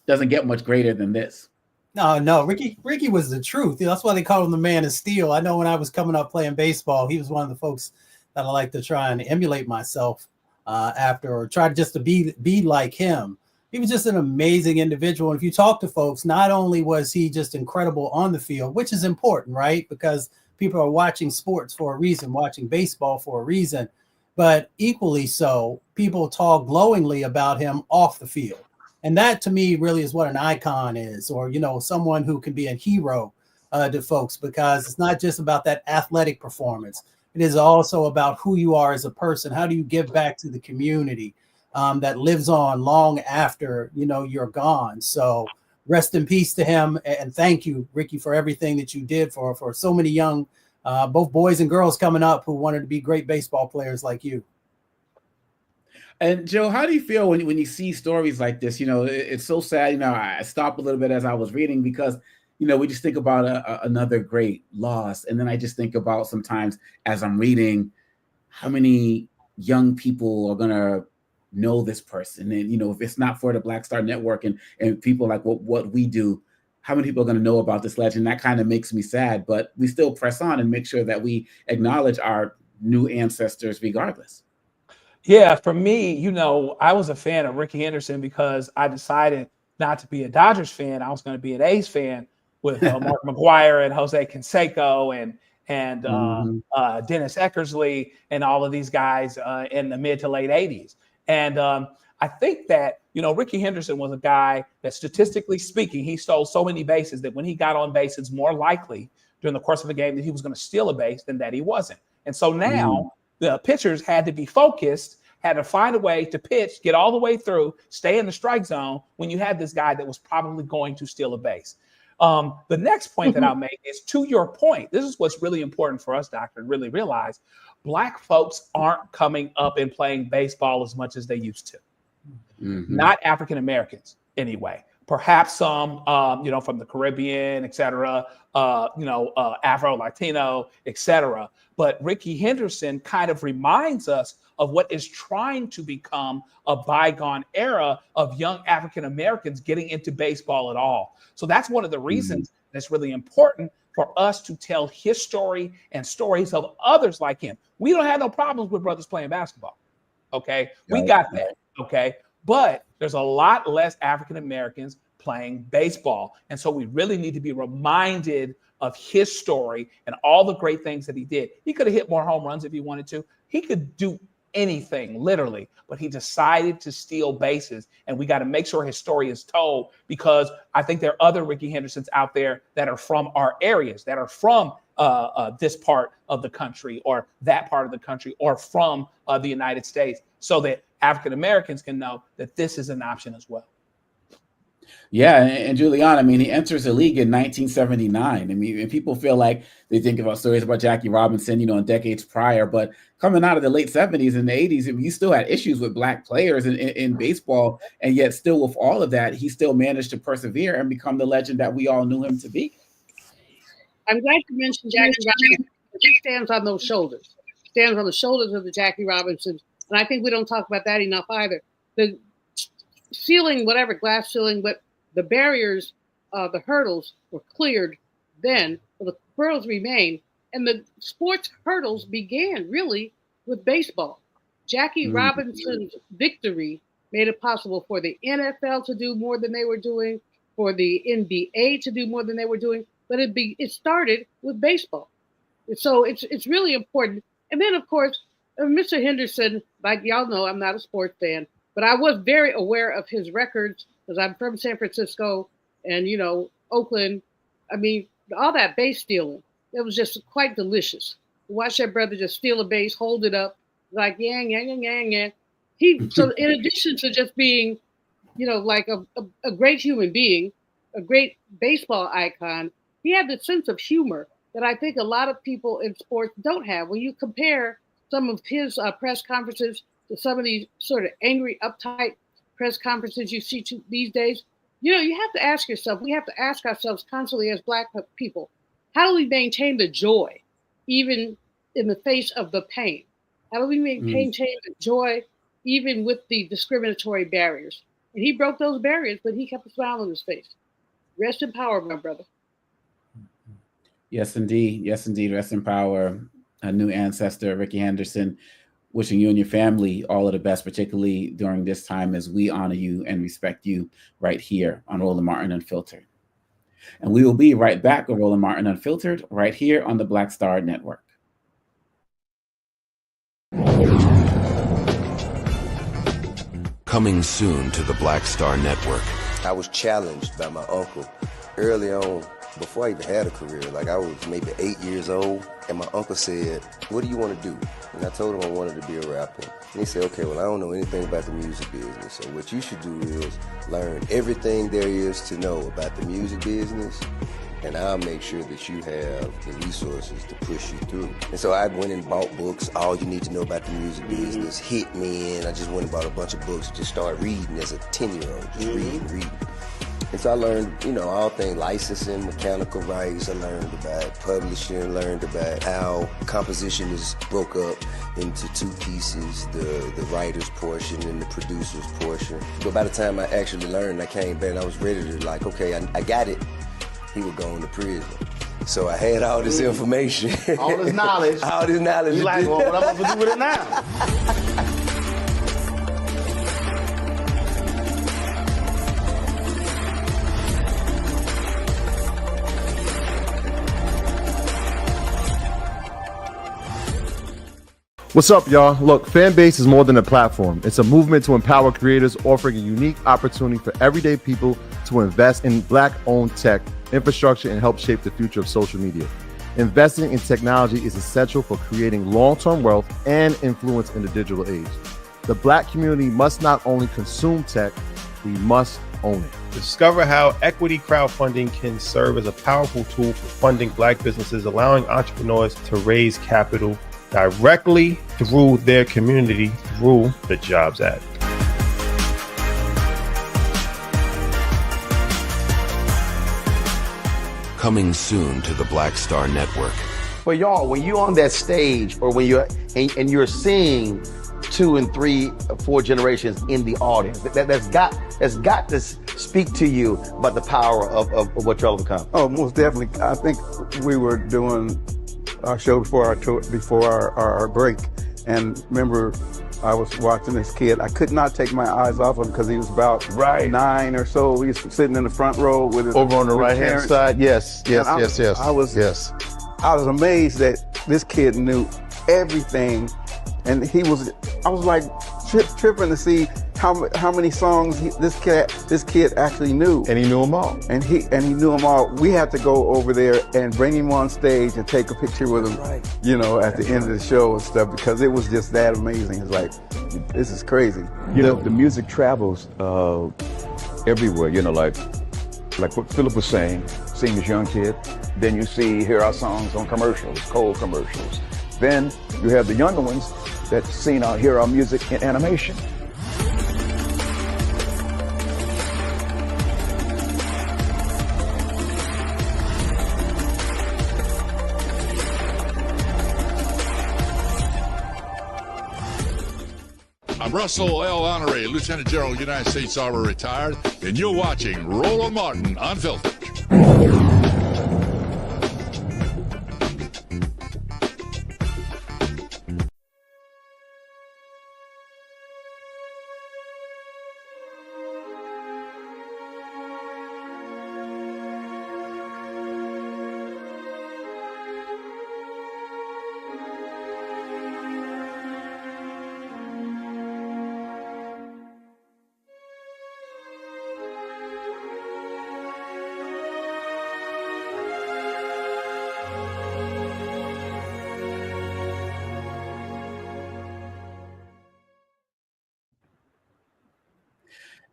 doesn't get much greater than this. No, Rickey was the truth. That's why they call him the man of steel. I know when I was coming up playing baseball, he was one of the folks that I like to try and emulate myself after, or try just to be like him. He was just an amazing individual. And if you talk to folks, not only was he just incredible on the field, which is important, right? Because people are watching sports for a reason, watching baseball for a reason, but equally so, people talk glowingly about him off the field. And that to me really is what an icon is, or, someone who can be a hero to folks, because it's not just about that athletic performance, it is also about who you are as a person. How do you give back to the community that lives on long after, you're gone? So rest in peace to him. And thank you, Rickey, for everything that you did for so many young, both boys and girls coming up who wanted to be great baseball players like you. And Joe, how do you feel when you see stories like this? It's so sad. I stopped a little bit as I was reading because, we just think about another great loss. And then I just think about sometimes as I'm reading how many young people are going to know this person. And, if it's not for the Black Star Network and people like what we do, how many people are going to know about this legend? That kind of makes me sad, but we still press on and make sure that we acknowledge our new ancestors regardless. Yeah, for me, I was a fan of Rickey Henderson because I decided not to be a Dodgers fan. I was going to be an A's fan with Mark McGwire and Jose Canseco and Dennis Eckersley and all of these guys in the mid to late 80s. And I think that, Rickey Henderson was a guy that, statistically speaking, he stole so many bases that when he got on base, it's more likely during the course of the game that he was going to steal a base than that he wasn't. And so now the pitchers had to be focused, had to find a way to pitch, get all the way through, stay in the strike zone when you had this guy that was probably going to steal a base. The next point that I'll make is, to your point, this is what's really important for us, Doctor, to really realize Black folks aren't coming up and playing baseball as much as they used to. Not African Americans, anyway. Perhaps some, from the Caribbean, et cetera, Afro-Latino, et cetera. But Rickey Henderson kind of reminds us of what is trying to become a bygone era of young African Americans getting into baseball at all. So that's one of the reasons that's really important for us to tell his story and stories of others like him. We don't have no problems with brothers playing basketball. Okay. We got that. Okay. But there's a lot less African Americans playing baseball. And so we really need to be reminded of his story and all the great things that he did. He could have hit more home runs if he wanted to. He could do anything, literally, but he decided to steal bases. And we got to make sure his story is told, because I think there are other Rickey Hendersons out there that are from our areas, that are from this part of the country or that part of the country or from the United States, so that African Americans can know that this is an option as well. Yeah, and Julian, he enters the league in 1979. And people feel like they think about stories about Jackie Robinson, in decades prior, but coming out of the late 70s and the 80s, you still had issues with Black players in baseball, and yet still with all of that, he still managed to persevere and become the legend that we all knew him to be. I'm glad you mentioned Jackie Robinson. He stands on those shoulders, stands on the shoulders of the Jackie Robinsons, and I think we don't talk about that enough either. The ceiling, whatever, glass ceiling, but the barriers, the hurdles were cleared then, but the hurdles remain. And the sports hurdles began really with baseball. Jackie Robinson's victory made it possible for the NFL to do more than they were doing, for the NBA to do more than they were doing, but it started with baseball. So it's really important. And then, of course, Mr. Henderson, like y'all know, I'm not a sports fan, but I was very aware of his records because I'm from San Francisco and, Oakland. All that base stealing, it was just quite delicious. Watch that brother just steal a base, hold it up, like, yang, yang, yang, yang, yang. So in addition to just being, like a great human being, a great baseball icon, he had the sense of humor that I think a lot of people in sports don't have. When you compare some of his press conferences to some of these sort of angry, uptight press conferences you see these days, you have to ask yourself, we have to ask ourselves constantly as Black people, how do we maintain the joy, even in the face of the pain? How do we maintain the joy, even with the discriminatory barriers? And he broke those barriers, but he kept a smile on his face. Rest in power, my brother. Yes, indeed. Yes, indeed. Rest in power. A new ancestor, Rickey Henderson. Wishing you and your family all of the best, particularly during this time as we honor you and respect you right here on Roland Martin Unfiltered. And we will be right back on Roland Martin Unfiltered right here on the Black Star Network. Coming soon to the Black Star Network. I was challenged by my uncle early on before I even had a career. Like I was maybe 8 years old, and my uncle said, "What do you want to do?" And I told him I wanted to be a rapper. And he said, "Okay, well, I don't know anything about the music business, so what you should do is learn everything there is to know about the music business, and I'll make sure that you have the resources to push you through." And so I went and bought books, All You Need to Know About the Music Business, Hit Me In. I just went and bought a bunch of books and just started reading as a 10-year-old, just reading. And so I learned, all things licensing, mechanical rights. I learned about publishing, learned about how composition is broke up into two pieces, the writer's portion and the producer's portion. But by the time I actually learned, I came back and I was ready to okay, I got it. He would go into prison. So I had all this information. All this knowledge. All this knowledge. You like, well, what I'm going to do with it now? What's up, y'all? Look, Fanbase is more than a platform. It's a movement to empower creators, offering a unique opportunity for everyday people to invest in Black-owned tech, infrastructure, and help shape the future of social media. Investing in technology is essential for creating long-term wealth and influence in the digital age. The Black community must not only consume tech, we must own it. Discover how equity crowdfunding can serve as a powerful tool for funding Black businesses, allowing entrepreneurs to raise capital directly through their community through the Jobs Act. Coming soon to the Black Star Network. But y'all, when you're on that stage or when you're and you're seeing 2 and 3, 4 generations in the audience, that's got to speak to you about the power of what y'all have become. Oh, most definitely. I think we were doing our show before our break, and remember, I was watching this kid. I could not take my eyes off him because he was about 9 or so. He was sitting in the front row with his over on the right hand side. Yes. I was amazed that this kid knew everything, and I was like tripping to see how many songs this kid actually knew, and he knew them all. And he knew them all. We had to go over there and bring him on stage and take a picture with him, at the end of the show and stuff, because it was just that amazing. It's like, this is crazy. The music travels everywhere. Like what Philip was saying, seeing this young kid. Then you hear our songs on commercials, cold commercials. Then you have the younger ones that hear our music in animation. I'm Russell L. Honoré, Lieutenant General, United States Army, retired, and you're watching Roland Martin Unfiltered.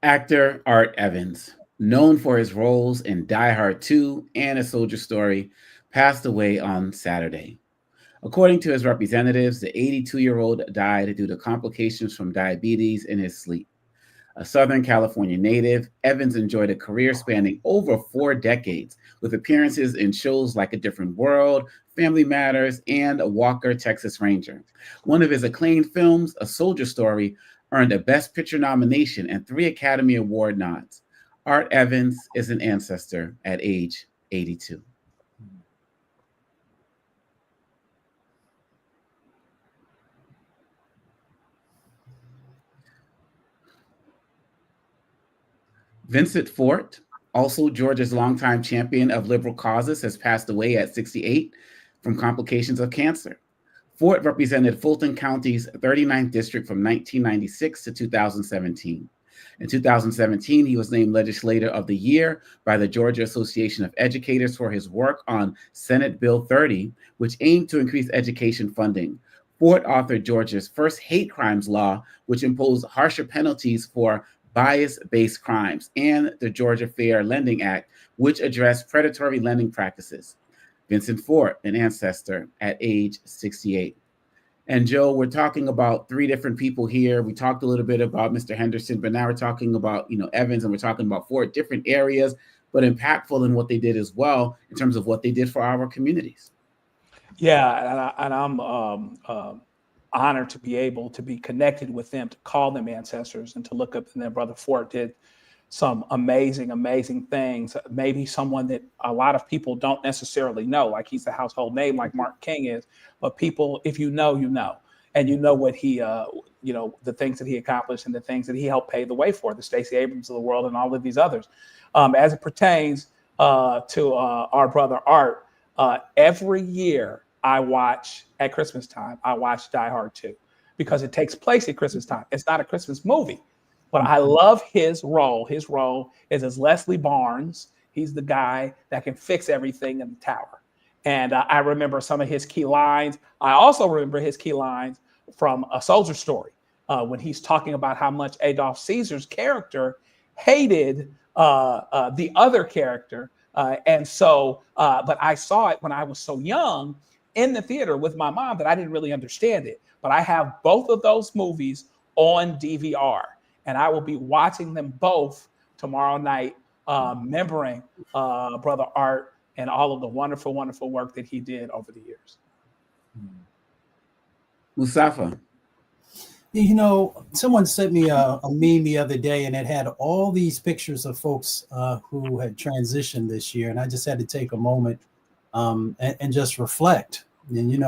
Actor Art Evans, known for his roles in Die Hard 2 and A Soldier Story, passed away on Saturday. According to his representatives, the 82-year-old died due to complications from diabetes in his sleep. A Southern California native, Evans enjoyed a career spanning over 4 decades, with appearances in shows like A Different World, Family Matters, and Walker, Texas Ranger. One of his acclaimed films, A Soldier Story, earned a Best Picture nomination and 3 Academy Award nods. Art Evans is an ancestor at age 82. Vincent Fort, also Georgia's longtime champion of liberal causes, has passed away at 68 from complications of cancer. Fort represented Fulton County's 39th district from 1996 to 2017. In 2017, he was named Legislator of the Year by the Georgia Association of Educators for his work on Senate Bill 30, which aimed to increase education funding. Ford authored Georgia's first hate crimes law, which imposed harsher penalties for bias-based crimes, and the Georgia Fair Lending Act, which addressed predatory lending practices. Vincent Ford, an ancestor at age 68. And Joe, we're talking about three different people here. We talked a little bit about Mr. Henderson, but now we're talking about, Evans, and we're talking about four different areas, but impactful in what they did as well in terms of what they did for our communities. Yeah, and I'm honored to be able to be connected with them, to call them ancestors, and to look up. And their brother Ford did some amazing, amazing things. Maybe someone that a lot of people don't necessarily know, like he's a household name, like Martin King is. But people, if you know, and you know what he, the things that he accomplished and the things that he helped pave the way for, the Stacey Abrams of the world and all of these others. As it pertains to our brother Art, every year I watch at Christmas time, I watch Die Hard 2 because it takes place at Christmas time. It's not a Christmas movie. But I love his role. His role is as Leslie Barnes. He's the guy that can fix everything in the tower. And I remember some of his key lines. I also remember his key lines from A Soldier Story when he's talking about how much Adolf Caesar's character hated the other character. But I saw it when I was so young in the theater with my mom that I didn't really understand it. But I have both of those movies on DVR. And I will be watching them both tomorrow night, remembering Brother Art and all of the wonderful, wonderful work that he did over the years. Mustafa. Someone sent me a meme the other day, and it had all these pictures of folks who had transitioned this year. And I just had to take a moment and just reflect. And,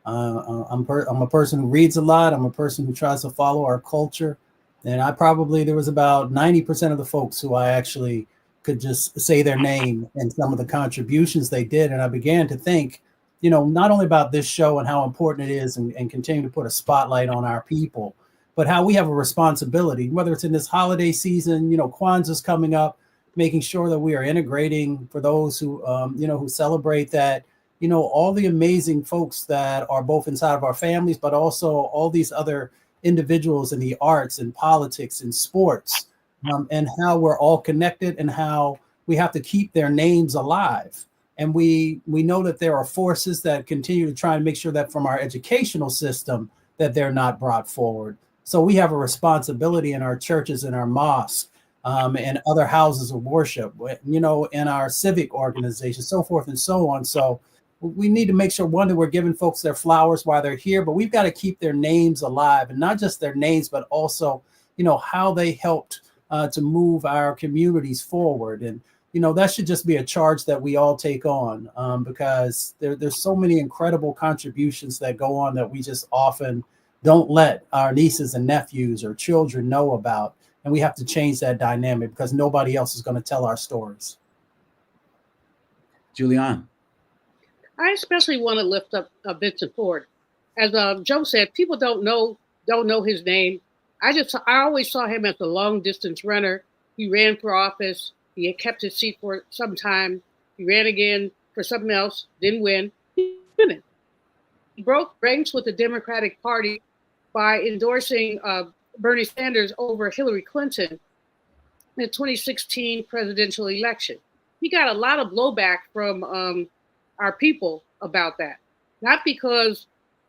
I'm a person who reads a lot. I'm a person who tries to follow our culture. And there was about 90% of the folks who I actually could just say their name and some of the contributions they did. And I began to think, not only about this show and how important it is and continue to put a spotlight on our people, but how we have a responsibility, whether it's in this holiday season, Kwanzaa's coming up, making sure that we are integrating for those who, who celebrate that, all the amazing folks that are both inside of our families, but also all these other individuals in the arts and politics and sports, and how we're all connected and how we have to keep their names alive. And we know that there are forces that continue to try and make sure that from our educational system that they're not brought forward. So we have a responsibility in our churches and our mosques and other houses of worship, in our civic organizations, so forth and so on. So we need to make sure, one, that we're giving folks their flowers while they're here, but we've got to keep their names alive, and not just their names, but also, how they helped to move our communities forward. And, that should just be a charge that we all take on because there's so many incredible contributions that go on that we just often don't let our nieces and nephews or children know about. And we have to change that dynamic because nobody else is going to tell our stories. Julianne. I especially want to lift up Vincent Ford. As Joe said, people don't know his name. I always saw him as a long distance runner. He ran for office. He had kept his seat for some time. He ran again for something else, didn't win. He broke ranks with the Democratic Party by endorsing Bernie Sanders over Hillary Clinton in the 2016 presidential election. He got a lot of blowback from our people about that. Not because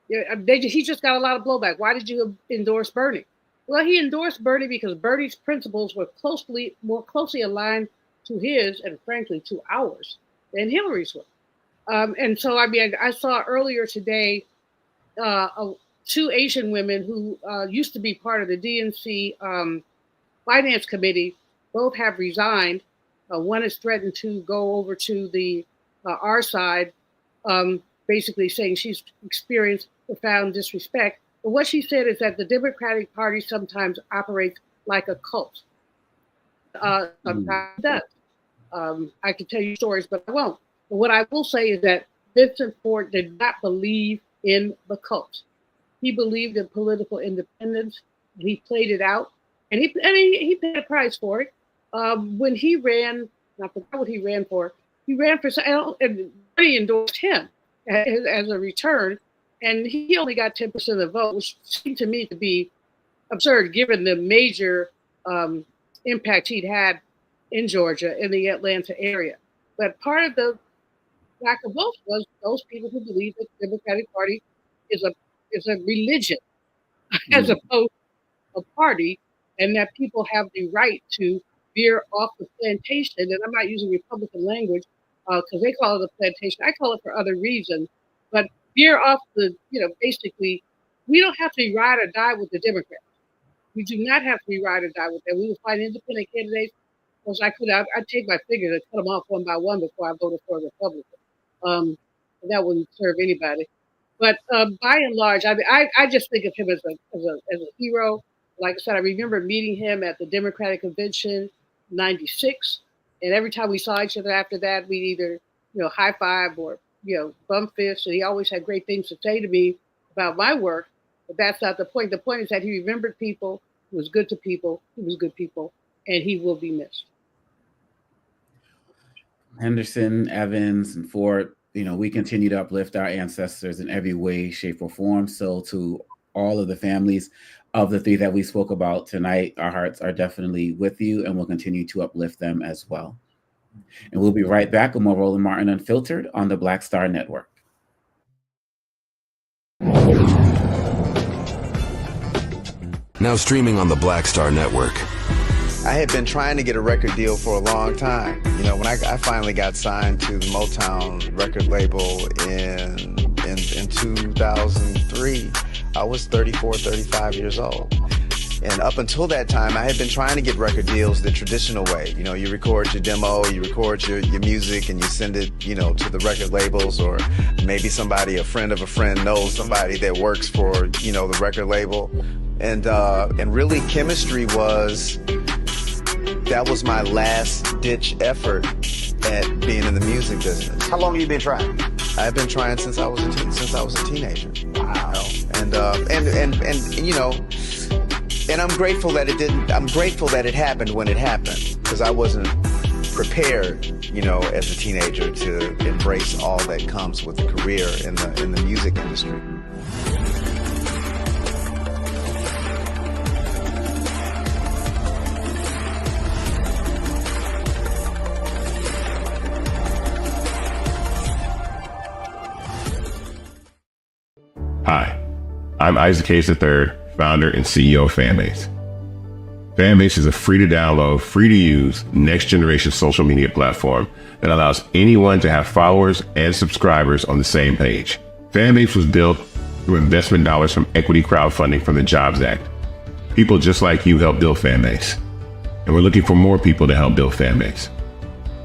he just got a lot of blowback. Why did you endorse Bernie? Well, he endorsed Bernie because Bernie's principles were more closely aligned to his, and frankly, to ours, than Hillary's were. And so, I saw earlier today two Asian women who used to be part of the DNC Finance Committee, both have resigned. One has threatened to go over to the our side, basically saying she's experienced profound disrespect. But what she said is that the Democratic Party sometimes operates like a cult. Sometimes it does. I could tell you stories, but I won't. But what I will say is that Vincent Ford did not believe in the cult. He believed in political independence. He played it out, and he paid a price for it. When he ran, I forgot what he ran for. He ran for, and he endorsed him as a return, and he only got 10% of the vote, which seemed to me to be absurd given the major impact he'd had in Georgia, in the Atlanta area. But part of the lack of votes was those people who believe that the Democratic Party is a religion as opposed to a party, and that people have the right to veer off the plantation. And I'm not using Republican language because they call it a plantation. I call it for other reasons. But veer off basically, we don't have to ride or die with the Democrats. We do not have to be ride or die with them. We will find independent candidates. Of course, I'd take my fingers and cut them off one by one before I voted for a Republican. And that wouldn't serve anybody. But by and large, I just think of him as a hero. Like I said, I remember meeting him at the Democratic Convention '96, and every time we saw each other after that, we'd either high five or bump fists. And he always had great things to say to me about my work. But that's not the point. The point is that he remembered people. He was good to people. He was good people, and he will be missed. Henderson, Evans, and Ford, we continue to uplift our ancestors in every way, shape, or form. So to all of the families of the three that we spoke about tonight, our hearts are definitely with you, and we'll continue to uplift them as well. And we'll be right back with more Roland Martin Unfiltered on the Black Star Network. Now streaming on the Black Star Network. I had been trying to get a record deal for a long time. When I finally got signed to the Motown record label in 2003, I was 34, 35 years old. And up until that time, I had been trying to get record deals the traditional way. You record your demo, you record your music, and you send it, to the record labels, or maybe a friend of a friend knows somebody that works for, the record label. And really chemistry that was my last ditch effort at being in the music business. How long have you been trying? I've been trying since I was a teenager. Wow. And I'm grateful that it didn't. I'm grateful that it happened when it happened, because I wasn't prepared, as a teenager to embrace all that comes with a career in the music industry. Hi, I'm Isaac Gaetz III, founder and CEO of Fanbase. Fanbase is a free to download, free to use, next generation social media platform that allows anyone to have followers and subscribers on the same page. Fanbase was built through investment dollars from equity crowdfunding from the Jobs Act. People just like you help build Fanbase, and we're looking for more people to help build Fanbase.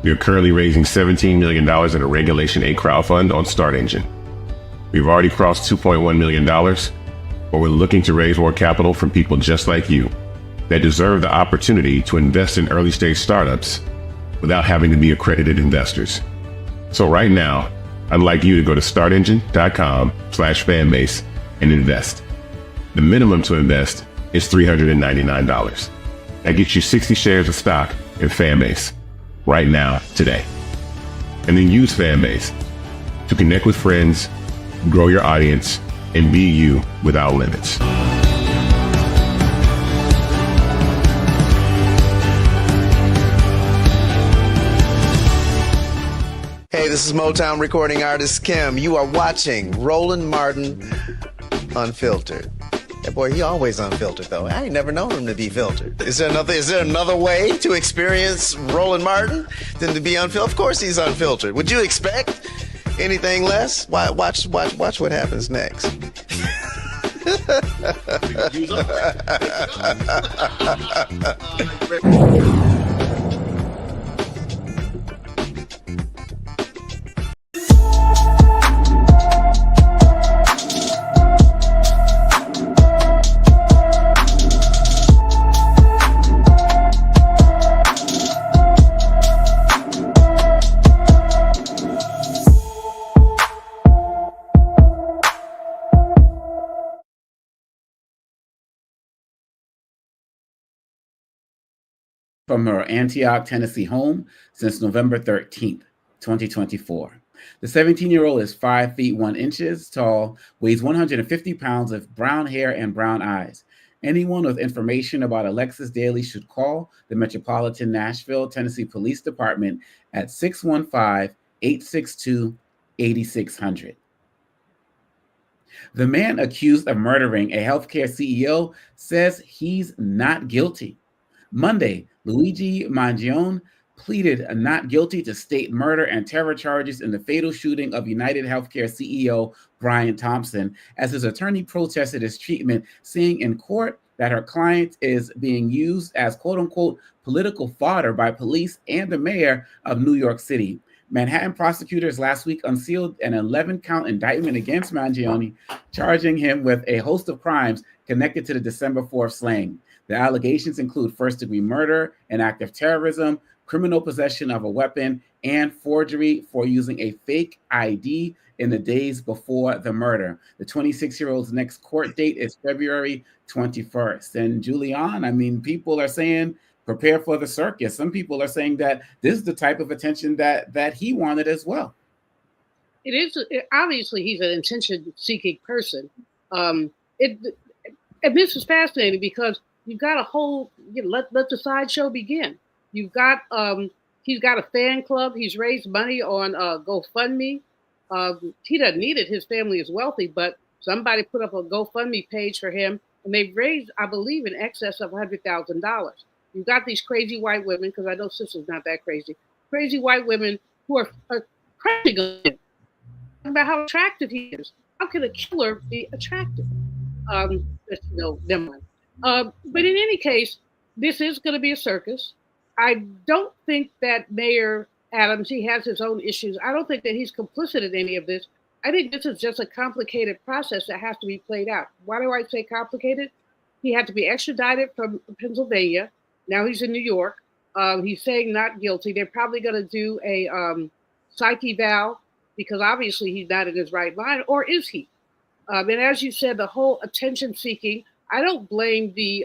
We are currently raising $17 million in a Regulation A crowdfund on Start Engine. We've already crossed $2.1 million, but we're looking to raise more capital from people just like you that deserve the opportunity to invest in early stage startups without having to be accredited investors. So right now, I'd like you to go to startengine.com/fanbase and invest. The minimum to invest is $399. That gets you 60 shares of stock in Fanbase right now, today. And then use Fanbase to connect with friends, grow your audience, and be you without limits. Hey, this is Motown recording artist Kim. You are watching Roland Martin Unfiltered. That boy, he always unfiltered though. I ain't never known him to be filtered. Is there another way to experience Roland Martin than to be unfiltered? Of course he's unfiltered. Would you expect anything less? Watch what happens next. from her Antioch, Tennessee home since November 13th, 2024. The 17-year-old is 5 feet 1 inches tall, weighs 150 pounds with brown hair and brown eyes. Anyone with information about Alexis Daly should call the Metropolitan Nashville, Tennessee Police Department at 615-862-8600. The man accused of murdering a healthcare CEO says he's not guilty. Monday, Luigi Mangione pleaded not guilty to state murder and terror charges in the fatal shooting of United Healthcare CEO Brian Thompson, as his attorney protested his treatment, saying in court that her client is being used as quote-unquote political fodder by police and the mayor of New York City. Manhattan prosecutors last week unsealed an 11-count indictment against Mangione, charging him with a host of crimes connected to the December 4th slaying. The allegations include first-degree murder, an act of terrorism, criminal possession of a weapon, and forgery for using a fake ID in the days before the murder. The 26-year-old's next court date is February 21st. And Julian, I mean, people are saying, prepare for the circus. Some people are saying that this is the type of attention that he wanted as well. It is, obviously, he's an attention-seeking person. And this is fascinating because you've got a whole, let the sideshow begin. You've got, he's got a fan club. He's raised money on GoFundMe. He doesn't need it. His family is wealthy, but somebody put up a GoFundMe page for him, and they've raised, I believe, in excess of $100,000. You've got these crazy white women, because I know Sister's not that crazy white women who are crazy on him about how attractive he is. How can a killer be attractive? No, never mind. But in any case, this is going to be a circus. I don't think that Mayor Adams, he has his own issues. I don't think that he's complicit in any of this. I think this is just a complicated process that has to be played out. Why do I say complicated? He had to be extradited from Pennsylvania. Now he's in New York. He's saying not guilty. They're probably going to do a psych eval because obviously he's not in his right mind, or is he? And as you said, the whole attention seeking, I don't blame the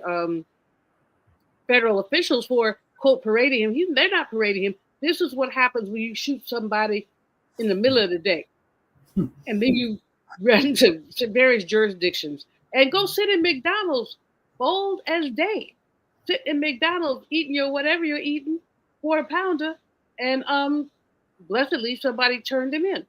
federal officials for, quote, parading him. They're not parading him. This is what happens when you shoot somebody in the middle of the day. And then you run to various jurisdictions and go sit in McDonald's, bold as day. Sit in McDonald's eating your whatever you're eating, quarter pounder, and blessedly somebody turned him in.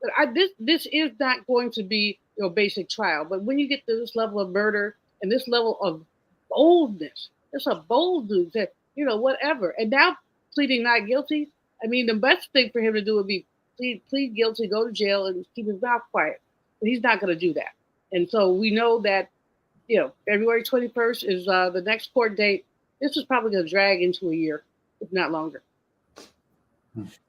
But this is not going to be your basic trial. But when you get to this level of murder and this level of boldness, it's a bold dude that, whatever. And now pleading not guilty, I mean, the best thing for him to do would be plead guilty, go to jail, and keep his mouth quiet. But he's not going to do that. And so we know that, February 21st is the next court date. This is probably going to drag into a year, if not longer.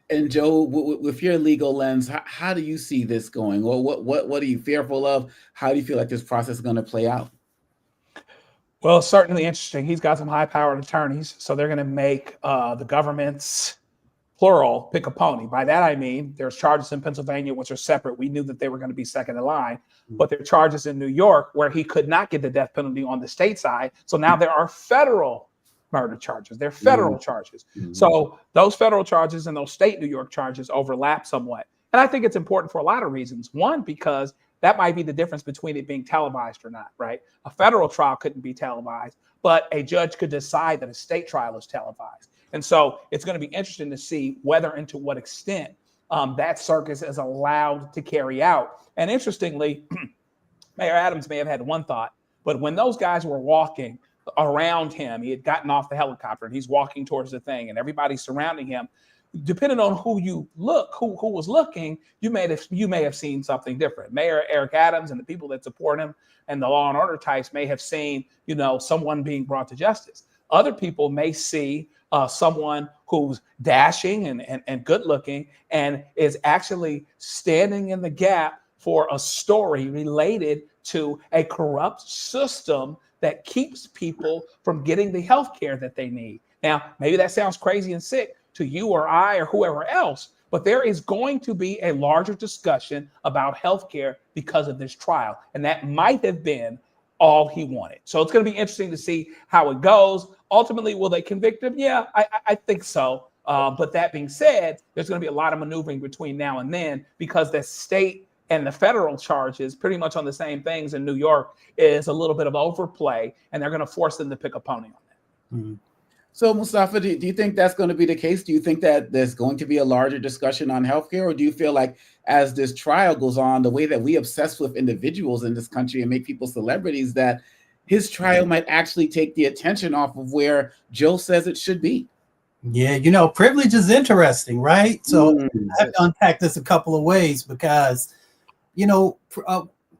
And Joe, with your legal lens, how do you see this going? Or what are you fearful of? How do you feel like this process is going to play out? Well, certainly interesting. He's got some high-powered attorneys, so they're going to make the government's plural pick a pony. By that I mean there's charges in Pennsylvania which are separate. We knew that they were going to be second in line, but there are charges in New York where he could not get the death penalty on the state side. So now there are federal murder charges. They're federal charges. So those federal charges and those state New York charges overlap somewhat. And I think it's important for a lot of reasons. One, because that might be the difference between it being televised or not, right? A federal trial couldn't be televised, but a judge could decide that a state trial is televised. And so it's going to be interesting to see whether and to what extent that circus is allowed to carry out. And interestingly, Mayor Adams may have had one thought, but when those guys were walking around him, he had gotten off the helicopter and he's walking towards the thing and everybody's surrounding him. Depending on who was looking, you may have seen something different. Mayor Eric Adams and the people that support him and the law and order types may have seen, someone being brought to justice. Other people may see someone who's dashing and good looking and is actually standing in the gap for a story related to a corrupt system that keeps people from getting the health care that they need. Now, maybe that sounds crazy and sick to you or I or whoever else, but there is going to be a larger discussion about healthcare because of this trial. And that might have been all he wanted. So it's going to be interesting to see how it goes. Ultimately, will they convict him? Yeah, I think so. But that being said, there's going to be a lot of maneuvering between now and then, because the state and the federal charges pretty much on the same things in New York is a little bit of overplay, and they're going to force them to pick a pony on that. Mm-hmm. So, Mustafa, do you think that's going to be the case? Do you think that there's going to be a larger discussion on healthcare, or do you feel like as this trial goes on, the way that we obsess with individuals in this country and make people celebrities, that his trial might actually take the attention off of where Joe says it should be? Yeah, you know, privilege is interesting, right? So I have to unpack this a couple of ways because, you know,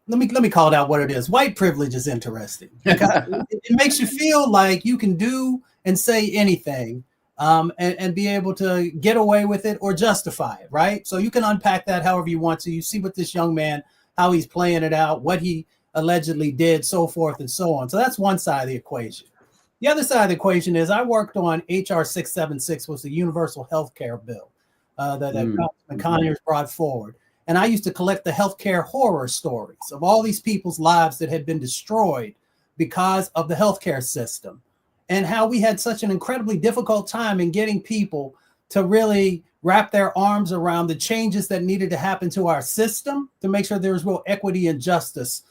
let me call it out what it is. White privilege is interesting because it makes you feel like you can do and say anything and be able to get away with it or justify it, right? So you can unpack that however you want to. You see what this young man, how he's playing it out, what he allegedly did, so forth and so on. So that's one side of the equation. The other side of the equation is I worked on HR 676, was the universal health care bill that Congressman Conyers brought forward. And I used to collect the healthcare horror stories of all these people's lives that had been destroyed because of the healthcare system, and how we had such an incredibly difficult time in getting people to really wrap their arms around the changes that needed to happen to our system to make sure there was real equity and justice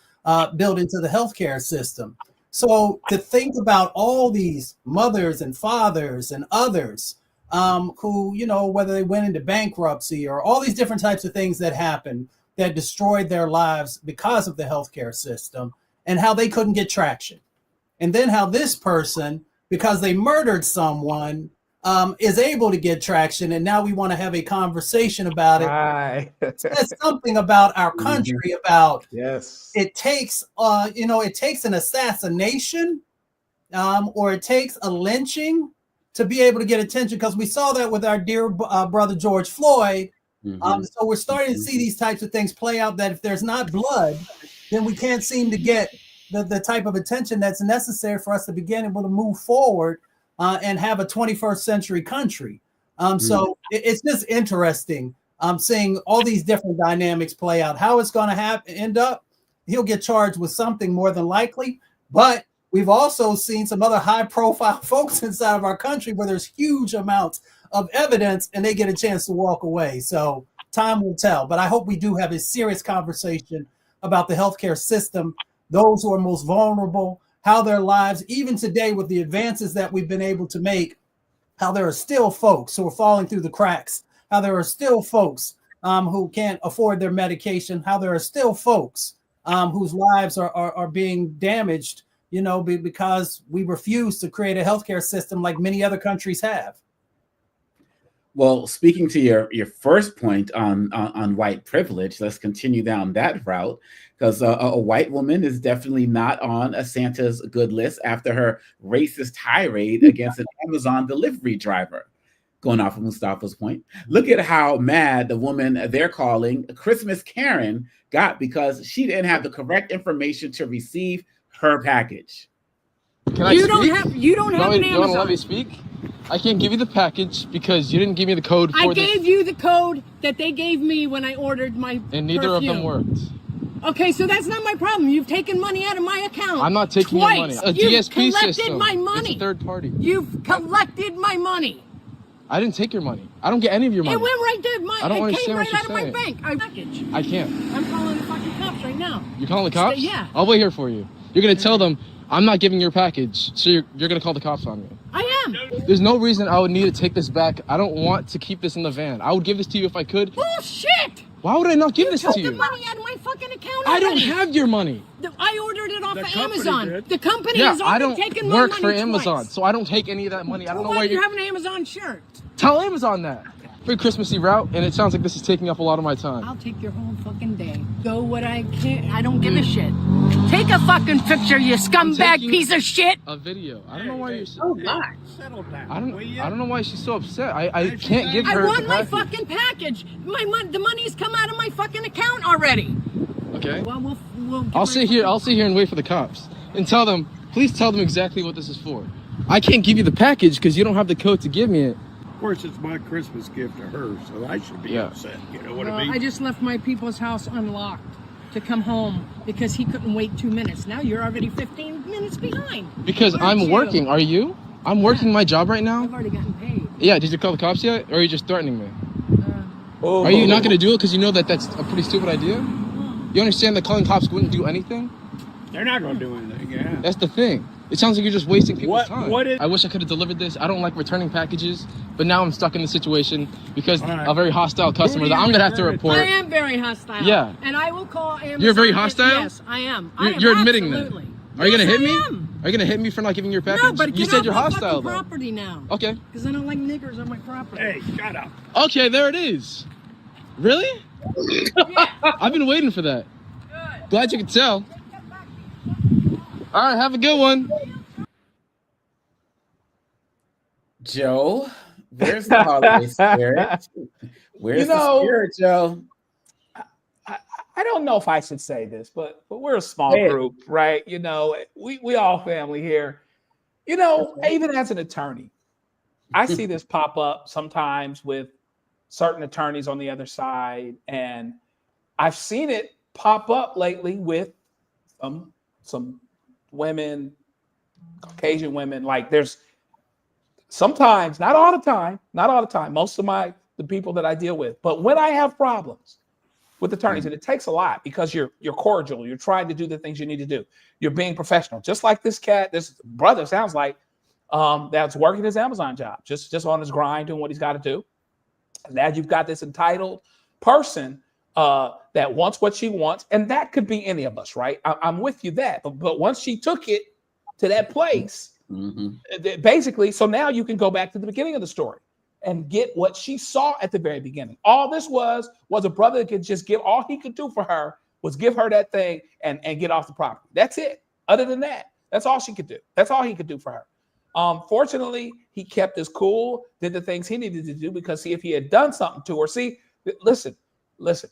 built into the healthcare system. So to think about all these mothers and fathers and others who, you know, whether they went into bankruptcy or all these different types of things that happened that destroyed their lives because of the healthcare system, and how they couldn't get traction. And then how this person, because they murdered someone, is able to get traction. And now we want to have a conversation about it. It says something about our country, about it takes, it takes an assassination or it takes a lynching to be able to get attention, because we saw that with our dear brother George Floyd. So we're starting to see these types of things play out, that if there's not blood, then we can't seem to get the type of attention that's necessary for us to begin able to move forward and have a 21st century country. So it's just interesting seeing all these different dynamics play out. How it's going to end up, he'll get charged with something more than likely, but we've also seen some other high profile folks inside of our country where there's huge amounts of evidence and they get a chance to walk away. So time will tell, but I hope we do have a serious conversation about the healthcare system, those who are most vulnerable, how their lives, even today with the advances that we've been able to make, how there are still folks who are falling through the cracks, how there are still folks who can't afford their medication, how there are still folks whose lives are being damaged, you know, because we refuse to create a healthcare system like many other countries have. Well, speaking to your first point on white privilege, let's continue down that route, because a white woman is definitely not on a Santa's good list after her racist tirade against an Amazon delivery driver. Going off of Mustafa's point, look at how mad the woman they're calling Christmas Karen got because she didn't have the correct information to receive her package. You don't have an Amazon. You want to let me speak? I can't give you the package because you didn't give me the code for I gave you the code that they gave me when I ordered my and neither perfume. of them worked. Okay, so that's not my problem. You've taken money out of my account. I'm not taking your money. A You've DSP collected system. my money. It's a third party. You've collected my money. I didn't take your money. I don't get any of your money. It went right there. I don't It understand came what right you're out of my saying. bank. Package. I can't. I'm calling the fucking cops right now. You're calling the cops? Yeah. I'll wait here for you. You're gonna tell them I'm not giving your package, so you're gonna call the cops on me. I am. There's no reason I would need to take this back. I don't want to keep this in the van. I would give this to you if I could. Bullshit! Why would I not give this to You you? took the money out of my fucking account I don't already. have your money. I ordered it off of Amazon. The company Yeah, has I already don't taken my work money for twice. Amazon, so I don't take any of that money. I don't know Why why do you have an Amazon shirt? Tell Amazon that. Pretty Christmassy route, and it sounds like this is taking up a lot of my time. I'll take your whole fucking day. Go what I can. I don't give a shit. Take a fucking picture, you scumbag piece of shit. A video. I don't know why you're so. Oh God. Settle down. I don't know why she's so upset. I can't give her. I want the my package. fucking package. The money's come out of my fucking account already. Okay. Well, we'll I'll sit here and wait for the cops and tell them. Please tell them exactly what this is for. I can't give you the package because you don't have the code to give me it. Of course, it's my Christmas gift to her, so I should be upset. You know what I mean? I just left my people's house unlocked. to come home because he couldn't wait 2 minutes. Now you're already 15 minutes behind. Because I'm working. Are you? I'm working my job right now. I've already gotten paid. Yeah, did you call the cops yet? Or are you just threatening me? Are you not going to do it because you know that that's a pretty stupid idea? You understand that calling cops wouldn't do anything? They're not going to do anything, yeah. That's the thing. It sounds like you're just wasting people's time. What is... I wish I could have delivered this. I don't like returning packages, but now I'm stuck in the situation because a very hostile customer that I'm going to have to report. I am very hostile. Yeah. And I will call Amazon. You're very hostile? Yes, I am. You're admitting absolutely. that. Are you going to hit me? Am. Are you going to hit me for not giving your package? No, but you said you're my hostile, though. property now. Okay. Because I don't like niggers on my property. Hey, shut up. Okay, there it is. Really? Yeah. I've been waiting for that. Good. Glad you could tell. All right, have a good one. Joe, where's the holiday spirit? Where's the spirit, Joe? I don't know if I should say this, but we're a small group, right? You know, we all family here. You know, even as an attorney, I see this pop up sometimes with certain attorneys on the other side, and I've seen it pop up lately with some women, Caucasian women. Like there's sometimes, not all the time, most of the people that I deal with, but when I have problems with attorneys, and it takes a lot because you're cordial, you're trying to do the things you need to do, you're being professional, just like this brother sounds like that's working his Amazon job, just on his grind, doing what he's got to do. And now you've got this entitled person that wants what she wants, and that could be any of us, right? I'm with you that, but once she took it to that place, basically, so now you can go back to the beginning of the story and get what she saw at the very beginning. All this was a brother that could just give, all he could do for her was give her that thing and get off the property. That's it. Other than that, that's all she could do. That's all he could do for her. Fortunately, he kept his cool, did the things he needed to do, because see, if he had done something to her, listen,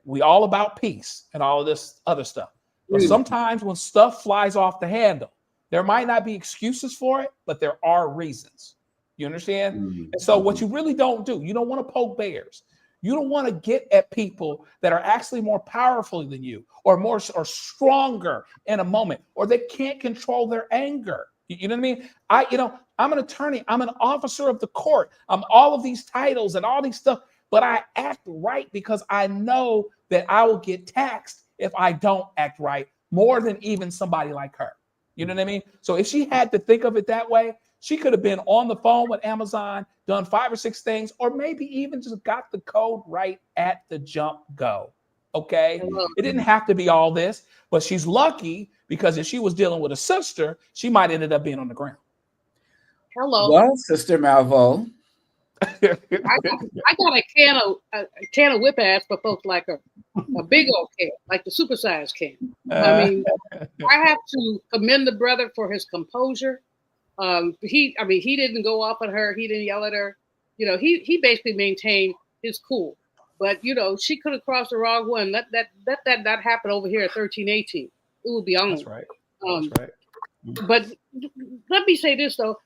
we all about peace and all of this other stuff. But sometimes when stuff flies off the handle, there might not be excuses for it, but there are reasons. You understand? And so what you really don't do, you don't want to poke bears. You don't want to get at people that are actually more powerful than you or stronger in a moment, or they can't control their anger. You know what I mean? I'm an attorney. I'm an officer of the court. I'm all of these titles and all these stuff, but I act right because I know that I will get taxed if I don't act right more than even somebody like her. You know what I mean? So if she had to think of it that way, she could have been on the phone with Amazon, done 5 or 6 things, or maybe even just got the code right at the jump go. Okay? It didn't have to be all this, but she's lucky because if she was dealing with a sister, she might ended up being on the ground. Hello. Well, Sister Malvo. I got a can of whip ass for folks like her. A big old can, like the supersized can. I mean, I have to commend the brother for his composure. He didn't go off on her. He didn't yell at her. You know, he basically maintained his cool. But you know, she could have crossed the wrong one. Let that not happen over here at 1318. It would be on. That's right. That's right. But let me say this though,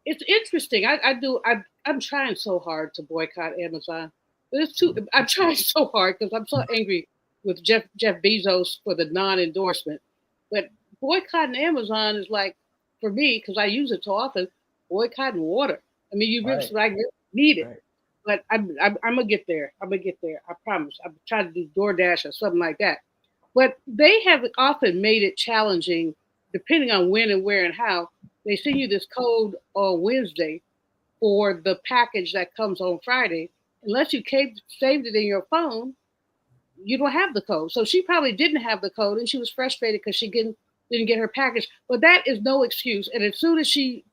it's interesting. I'm trying so hard to boycott Amazon. But I'm trying so hard because I'm so angry with Jeff Bezos for the non-endorsement. But boycotting Amazon is like, for me, because I use it so often, boycotting water. I mean, you really need it. Right. But I'm gonna get there. I promise. I'm trying to do DoorDash or something like that. But they have often made it challenging, depending on when and where and how. They send you this code on Wednesday for the package that comes on Friday. Unless you saved it in your phone, you don't have the code. So she probably didn't have the code, and she was frustrated because she didn't get her package. But that is no excuse. And as soon as she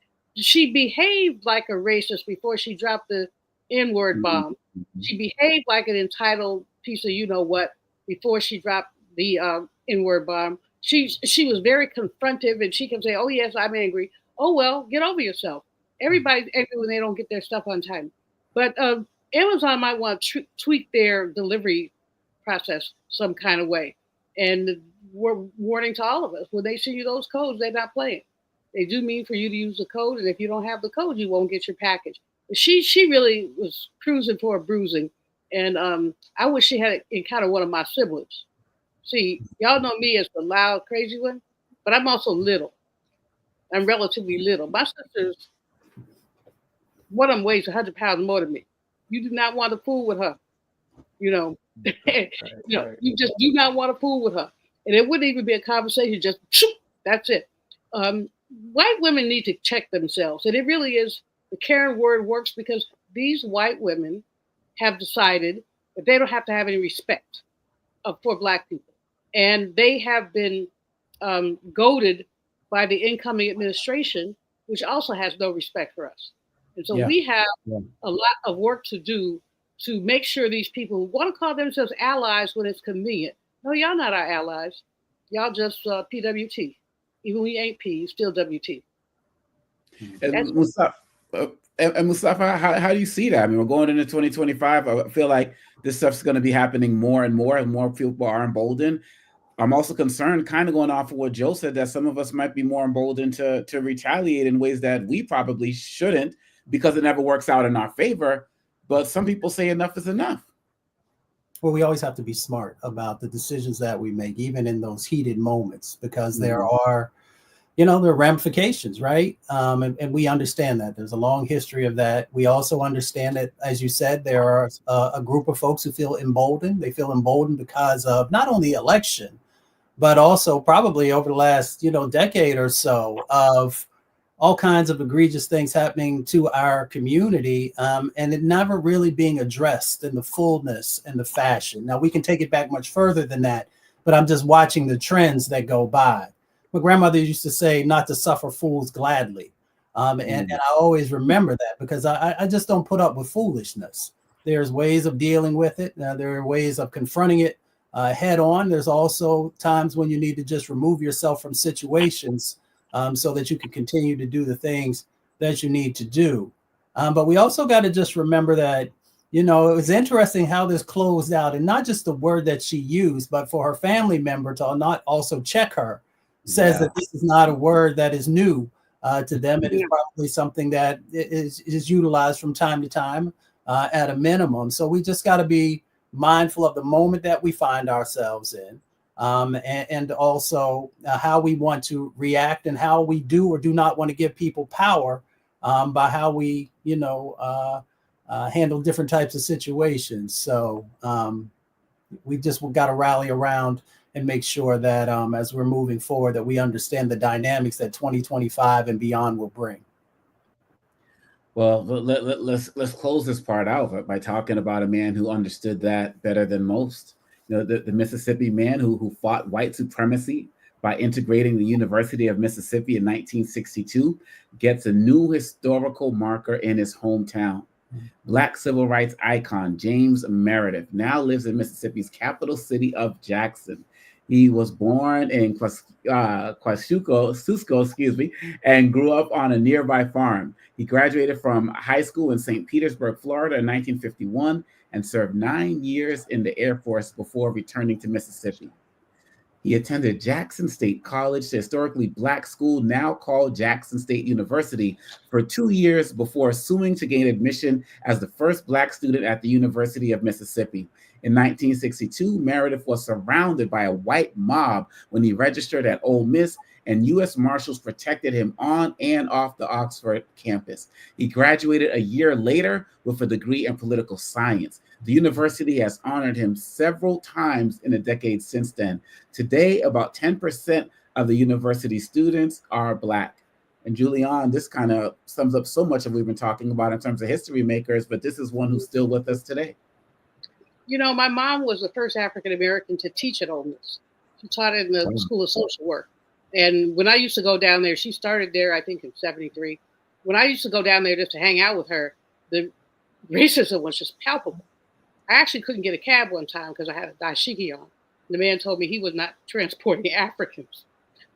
behaved like a racist before she dropped the N-word bomb. She behaved like an entitled piece of you-know-what before she dropped the N-word bomb. She was very confrontive, and she can say, oh, yes, I'm angry. Oh, well, get over yourself. Everybody's angry when they don't get their stuff on time. But Amazon might want to tweak their delivery process some kind of way. And we're warning to all of us, when they send you those codes, they're not playing. They do mean for you to use the code, and if you don't have the code, you won't get your package. She really was cruising for a bruising, and I wish she had encountered one of my siblings. See, y'all know me as the loud, crazy one, but I'm also little. I'm relatively little. My sister's, one of them weighs 100 pounds more than me. You do not want to fool with her. You know, you just do not want to fool with her. And it wouldn't even be a conversation, just shoot, that's it. White women need to check themselves. And it really is, the Karen word works because these white women have decided that they don't have to have any respect for Black people. And they have been goaded by the incoming administration, which also has no respect for us. And so we have a lot of work to do to make sure these people who want to call themselves allies when it's convenient. No, y'all not our allies. Y'all just PWT. Even when we ain't P, still WT. And Mustafa, how do you see that? I mean, we're going into 2025. I feel like this stuff's going to be happening more and more people are emboldened. I'm also concerned, kind of going off of what Joe said, that some of us might be more emboldened to retaliate in ways that we probably shouldn't, because it never works out in our favor. But some people say enough is enough. Well, we always have to be smart about the decisions that we make, even in those heated moments, because there are, there are ramifications, right? And we understand that. There's a long history of that. We also understand that, as you said, there are a group of folks who feel emboldened. They feel emboldened because of not only the election, but also probably over the last, decade or so of all kinds of egregious things happening to our community, and it never really being addressed in the fullness and the fashion. Now, we can take it back much further than that, but I'm just watching the trends that go by. My grandmother used to say not to suffer fools gladly. And I always remember that, because I just don't put up with foolishness. There's ways of dealing with it. There are ways of confronting it head on. There's also times when you need to just remove yourself from situations so that you can continue to do the things that you need to do. But we also got to just remember that, it was interesting how this closed out, and not just the word that she used, but for her family member to not also check her, says that this is not a word that is new to them. It is probably something that is utilized from time to time at a minimum. So we just got to be mindful of the moment that we find ourselves in. And also how we want to react, and how we do or do not want to give people power by how we, handle different types of situations. So we just got to rally around and make sure that as we're moving forward, that we understand the dynamics that 2025 and beyond will bring. Well, let's close this part out by talking about a man who understood that better than most. The Mississippi man who fought white supremacy by integrating the University of Mississippi in 1962 gets a new historical marker in his hometown. Black civil rights icon James Meredith now lives in Mississippi's capital city of Jackson. He was born in Kosciuszko, and grew up on a nearby farm. He graduated from high school in St. Petersburg, Florida in 1951, and served 9 years in the Air Force before returning to Mississippi. He attended Jackson State College, the historically Black school now called Jackson State University, for 2 years before suing to gain admission as the first Black student at the University of Mississippi. In 1962, Meredith was surrounded by a white mob when he registered at Ole Miss, and U.S. Marshals protected him on and off the Oxford campus. He graduated a year later with a degree in political science. The university has honored him several times in the decades since then. Today, about 10% of the university students are Black. And Julian, this kind of sums up so much of what we've been talking about in terms of history makers, but this is one who's still with us today. My mom was the first African-American to teach at Ole Miss. She taught in the School of Social Work. And when I used to go down there, she started there, I think, in 73. When I used to go down there just to hang out with her, the racism was just palpable. I actually couldn't get a cab one time because I had a dashiki on. The man told me he was not transporting Africans.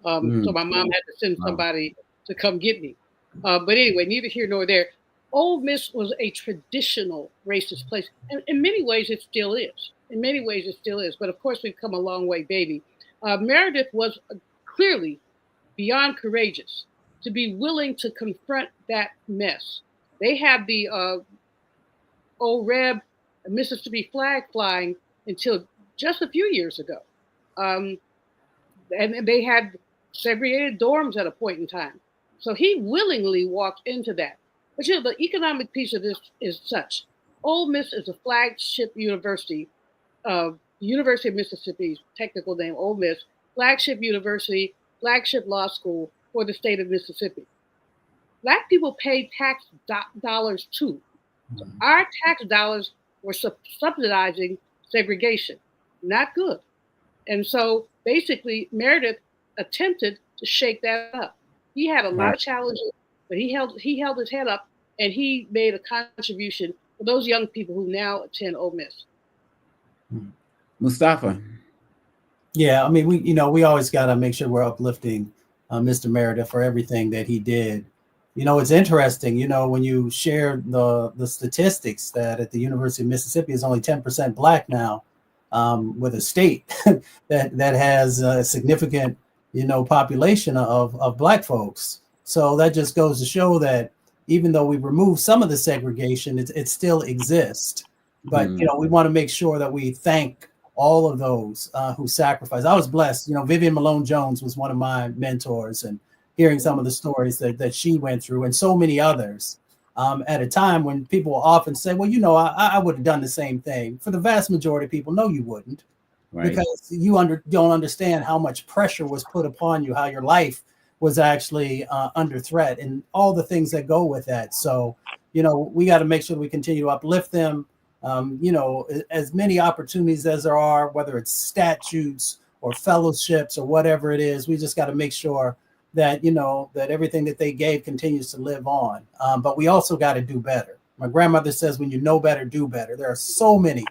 So my mom had to send somebody to come get me. But anyway, neither here nor there. Ole Miss was a traditional racist place. And in many ways, it still is. But of course, we've come a long way, baby. Meredith was clearly beyond courageous to be willing to confront that mess. They had the old Reb Mississippi flag flying until just a few years ago. And they had segregated dorms at a point in time. So he willingly walked into that. But the economic piece of this is such. Ole Miss is a flagship university, University of Mississippi's technical name, Ole Miss, flagship university, flagship law school for the state of Mississippi. Black people pay tax dollars too. So our tax dollars were subsidizing segregation. Not good. And so basically Meredith attempted to shake that up. He had a lot of challenges, but he held his head up and he made a contribution for those young people who now attend Ole Miss. Mustafa. Yeah, I mean, we always got to make sure we're uplifting Mr. Meredith for everything that he did. It's interesting, when you share the statistics that at the University of Mississippi is only 10% Black now, with a state that has a significant, population of Black folks. So that just goes to show that even though we remove some of the segregation, it still exists. But, we want to make sure that we thank all of those who sacrificed. I was blessed. Vivian Malone Jones was one of my mentors, and hearing some of the stories that she went through and so many others at a time when people will often say, well, I would have done the same thing. For the vast majority of people, no, you wouldn't. Right. Because you don't understand how much pressure was put upon you, how your life was actually under threat and all the things that go with that. So, we got to make sure we continue to uplift them. As many opportunities as there are, whether it's statutes or fellowships or whatever it is, we just got to make sure that, that everything that they gave continues to live on. But we also got to do better. My grandmother says, when you know better, do better. There are so many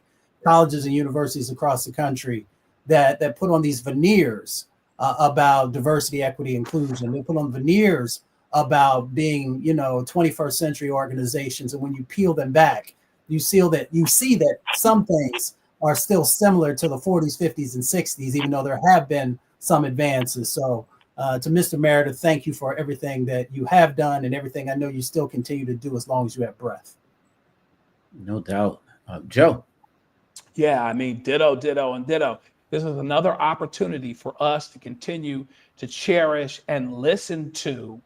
colleges and universities across the country that put on these veneers about diversity, equity, inclusion. They put on veneers about being, 21st century organizations. And when you peel them back, you see that some things are still similar to the 40s, 50s, and 60s, even though there have been some advances. So to Mr. Meredith, thank you for everything that you have done and everything I know you still continue to do as long as you have breath. No doubt. Joe. Yeah, I mean, ditto, and ditto. This is another opportunity for us to continue to cherish and listen to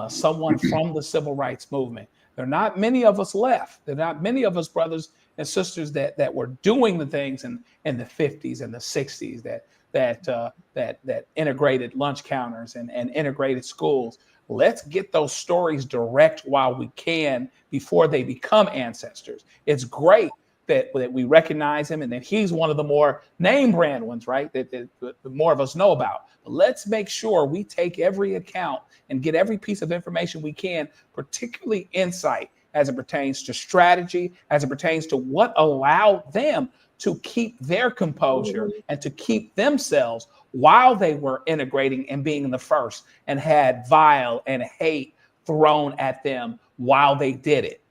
someone from the civil rights movement. There are not many of us left. There are not many of us brothers and sisters that were doing the things in the 50s and the 60s that integrated lunch counters and integrated schools. Let's get those stories direct while we can before they become ancestors. It's great that we recognize him and that he's one of the more name brand ones, right? That more of us know about. But let's make sure we take every account and get every piece of information we can, particularly insight as it pertains to strategy, as it pertains to what allowed them to keep their composure and to keep themselves while they were integrating and being the first and had vile and hate thrown at them while they did it.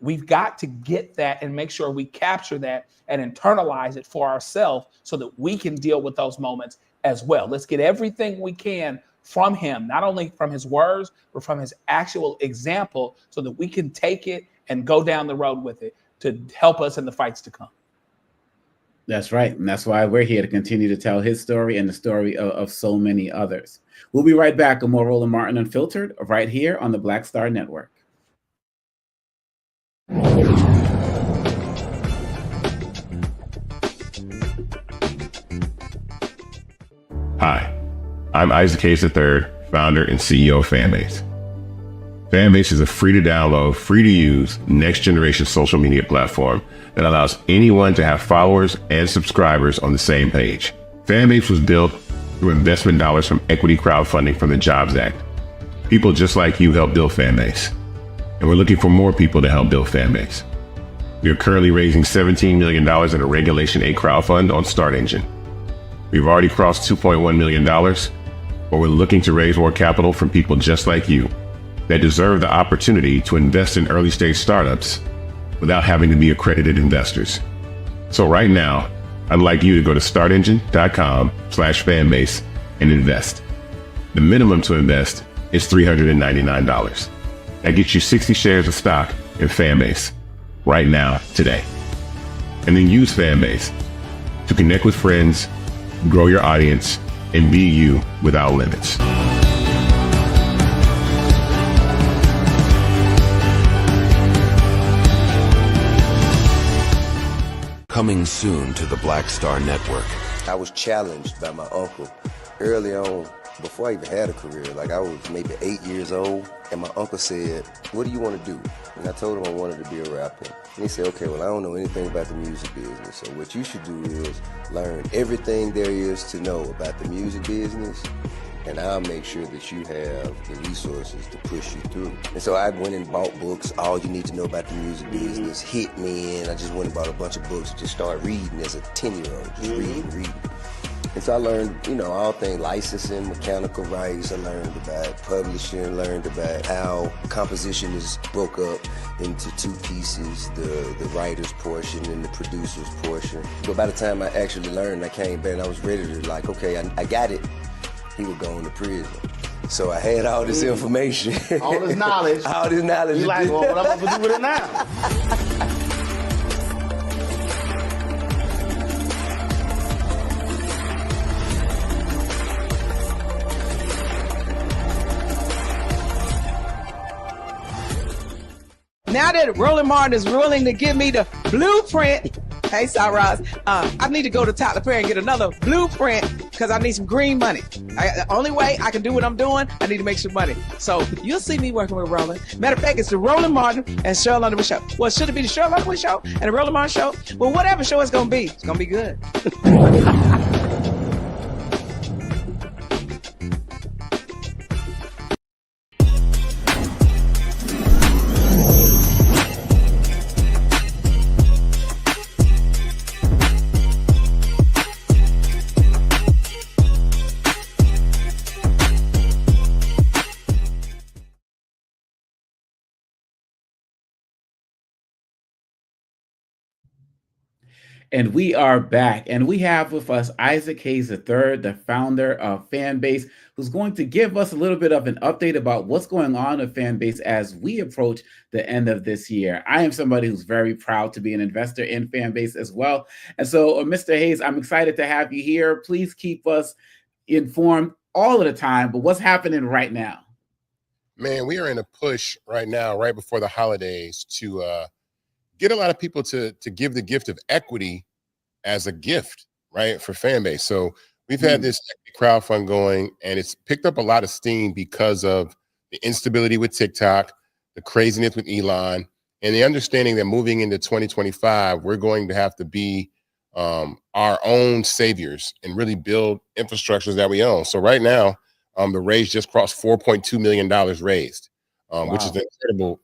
We've got to get that and make sure we capture that and internalize it for ourselves so that we can deal with those moments as well. Let's get everything we can from him, not only from his words, but from his actual example so that we can take it and go down the road with it to help us in the fights to come. That's right. And that's why we're here to continue to tell his story and the story of so many others. We'll be right back with more Roland Martin Unfiltered right here on the Black Star Network. Hi, I'm Isaac Gaetz III, founder and CEO of Fanbase. Fanbase is a free-to-download, free-to-use, next-generation social media platform that allows anyone to have followers and subscribers on the same page. Fanbase was built through investment dollars from equity crowdfunding from the Jobs Act. People just like you helped build Fanbase, and we're looking for more people to help build Fanbase. We are currently raising $17 million in a Regulation A crowdfund on Start Engine. We've already crossed $2.1 million, but we're looking to raise more capital from people just like you that deserve the opportunity to invest in early stage startups without having to be accredited investors. So right now, I'd like you to go to startengine.com/fanbase and invest. The minimum to invest is $399. That gets you 60 shares of stock in Fanbase right now, today. And then use Fanbase to connect with friends, grow your audience, and be you without limits. Coming soon to the Black Star Network. I was challenged by my uncle early on, before I even had a career. Like, I was maybe 8 years old, and my uncle said, "What do you want to do?" And I told him I wanted to be a rapper. And he said, "Okay, well, I don't know anything about the music business, so what you should do is learn everything there is to know about the music business, and I'll make sure that you have the resources to push you through." And so I went and bought books, All You Need to Know About the Music Business, Hit Me In. I just went and bought a bunch of books and just started reading as a 10-year-old, just reading. And so I learned, all things licensing, mechanical rights. I learned about publishing, learned about how composition is broke up into two pieces, the writer's portion and the producer's portion. But by the time I actually learned, I came back and I was ready to okay, I got it. He would go into prison. So I had all this information. All this knowledge. All this knowledge. You like, well, what I'm going to do with it now? Now that Roland Martin is willing to give me the blueprint, hey, Cyrus, I need to go to Tyler Perry and get another blueprint because I need some green money. The only way I can do what I'm doing, I need to make some money. So you'll see me working with Roland. Matter of fact, it's the Roland Martin and Cheryl Underwood show. Well, should it be the Cheryl Underwood show and the Roland Martin show? Well, whatever show it's going to be good. And we are back, and we have with us Isaac Hayes III, the founder of Fanbase, who's going to give us a little bit of an update about what's going on with Fanbase as we approach the end of this year. I am somebody who's very proud to be an investor in Fanbase as well. And so, Mr. Hayes, I'm excited to have you here. Please keep us informed all of the time, but what's happening right now? Man, we are in a push right now, right before the holidays, to get a lot of people to give the gift of equity as a gift, right, for Fanbase. So we've had this crowdfund going, and it's picked up a lot of steam because of the instability with TikTok, the craziness with Elon, and the understanding that moving into 2025, we're going to have to be our own saviors and really build infrastructures that we own. So right now, the raise just crossed $4.2 million raised, which is an incredible,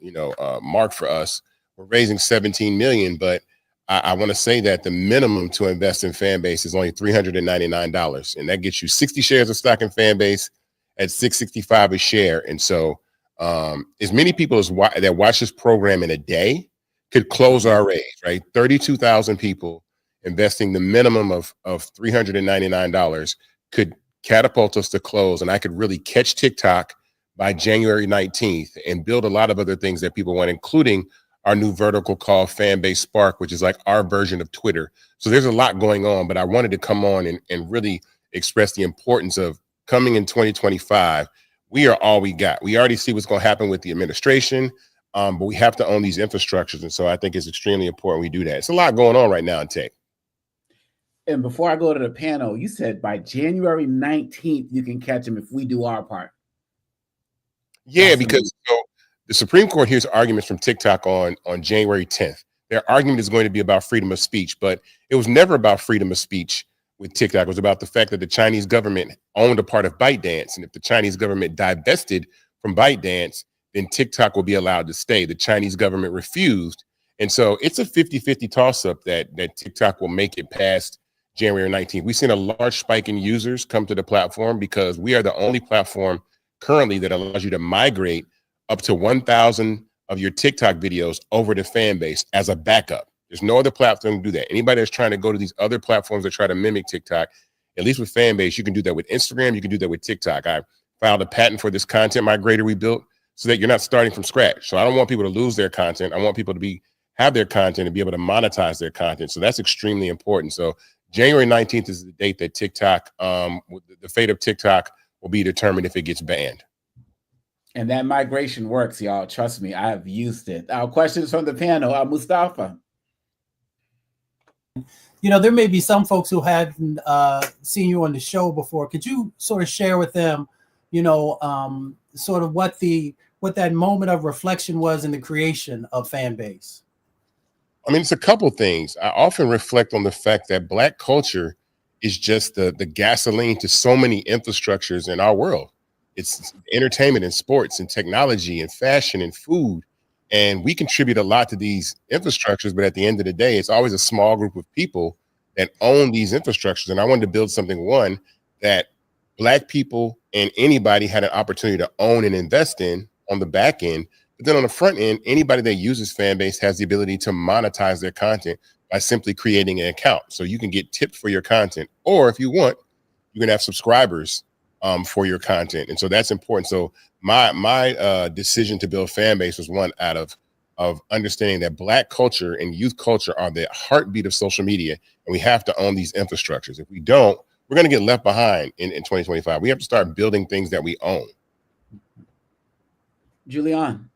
mark for us. We're raising 17 million, but I want to say that the minimum to invest in Fanbase is only $399, and that gets you 60 shares of stock in Fanbase at $665 a share. And so, as many people as that watch this program in a day could close our raise, right? 32,000 people investing the minimum of $399 could catapult us to close, and I could really catch TikTok by January 19th and build a lot of other things that people want, including our new vertical called Fanbase Spark, which is like our version of Twitter. So there's a lot going on, but I wanted to come on and really express the importance of coming in 2025. We are all we got. We already see what's going to happen with the administration, but we have to own these infrastructures. And so I think it's extremely important we do that. It's a lot going on right now in tech. And before I go to the panel, you said by January 19th, you can catch them if we do our part. Yeah, because the Supreme Court hears arguments from TikTok on January 10th. Their argument is going to be about freedom of speech, but it was never about freedom of speech with TikTok. It was about the fact that the Chinese government owned a part of ByteDance. And if the Chinese government divested from ByteDance, then TikTok will be allowed to stay. The Chinese government refused. And so it's a 50-50 toss-up that TikTok will make it past January 19th. We've seen a large spike in users come to the platform because we are the only platform currently that allows you to migrate up to 1,000 of your TikTok videos over to Fanbase as a backup. There's no other platform to do that. Anybody that's trying to go to these other platforms that try to mimic TikTok, at least with Fanbase, you can do that with Instagram, you can do that with TikTok. I filed a patent for this content migrator we built so that you're not starting from scratch. So I don't want people to lose their content. I want people to have their content and be able to monetize their content. So that's extremely important. So January 19th is the date that TikTok, the fate of TikTok will be determined if it gets banned. And that migration works, y'all. Trust me, I have used it. Questions from the panel. Mustafa. You know, there may be some folks who hadn't seen you on the show before. Could you sort of share with them, you know, sort of what that moment of reflection was in the creation of Fanbase? I mean, it's a couple things. I often reflect on the fact that Black culture is just the gasoline to so many infrastructures in our world. It's entertainment and sports and technology and fashion and food. And we contribute a lot to these infrastructures, but at the end of the day, it's always a small group of people that own these infrastructures. And I wanted to build something, one, that Black people and anybody had an opportunity to own and invest in on the back end. But then on the front end, anybody that uses Fanbase has the ability to monetize their content by simply creating an account. So you can get tipped for your content, or if you want, you can have subscribers for your content. And so that's important. So my decision to build Fanbase was one out of understanding that Black culture and youth culture are the heartbeat of social media, and we have to own these infrastructures. If we don't, we're going to get left behind in 2025. We have to start building things that we own. Julian.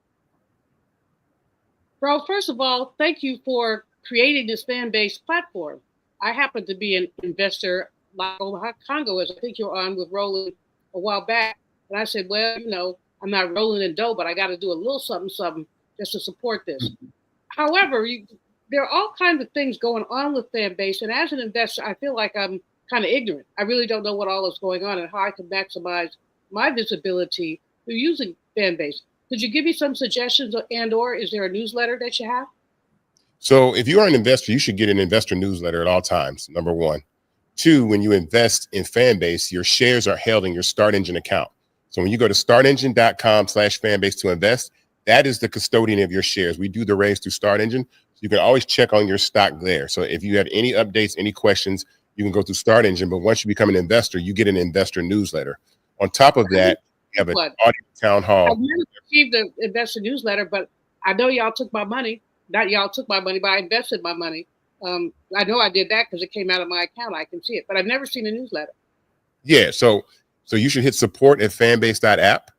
Bro, first of all, thank you for creating this fan-based platform. I happen to be an investor like Congo, as I think you're on with Roland a while back. And I said, well, you know, I'm not rolling in dough, but I got to do a little something just to support this. However, there are all kinds of things going on with Fanbase. And as an investor, I feel like I'm kind of ignorant. I really don't know what all is going on and how I can maximize my visibility through using Fanbase. Could you give me some suggestions, or is there a newsletter that you have? So if you are an investor, you should get an investor newsletter at all times, number one. Two, when you invest in Fanbase, your shares are held in your Start Engine account. So when you go to startengine.com/Fanbase to invest, that is the custodian of your shares. We do the raise through Start Engine. So you can always check on your stock there. So if you have any updates, any questions, you can go through Start Engine. But once you become an investor, you get an investor newsletter. On top of that, you have an audio town hall. I've never received an investor newsletter, but I know y'all took my money. Not y'all took my money, but I invested my money. I know I did that because it came out of my account. I can see it, but I've never seen a newsletter. Yeah, so you should hit support@fanbase.app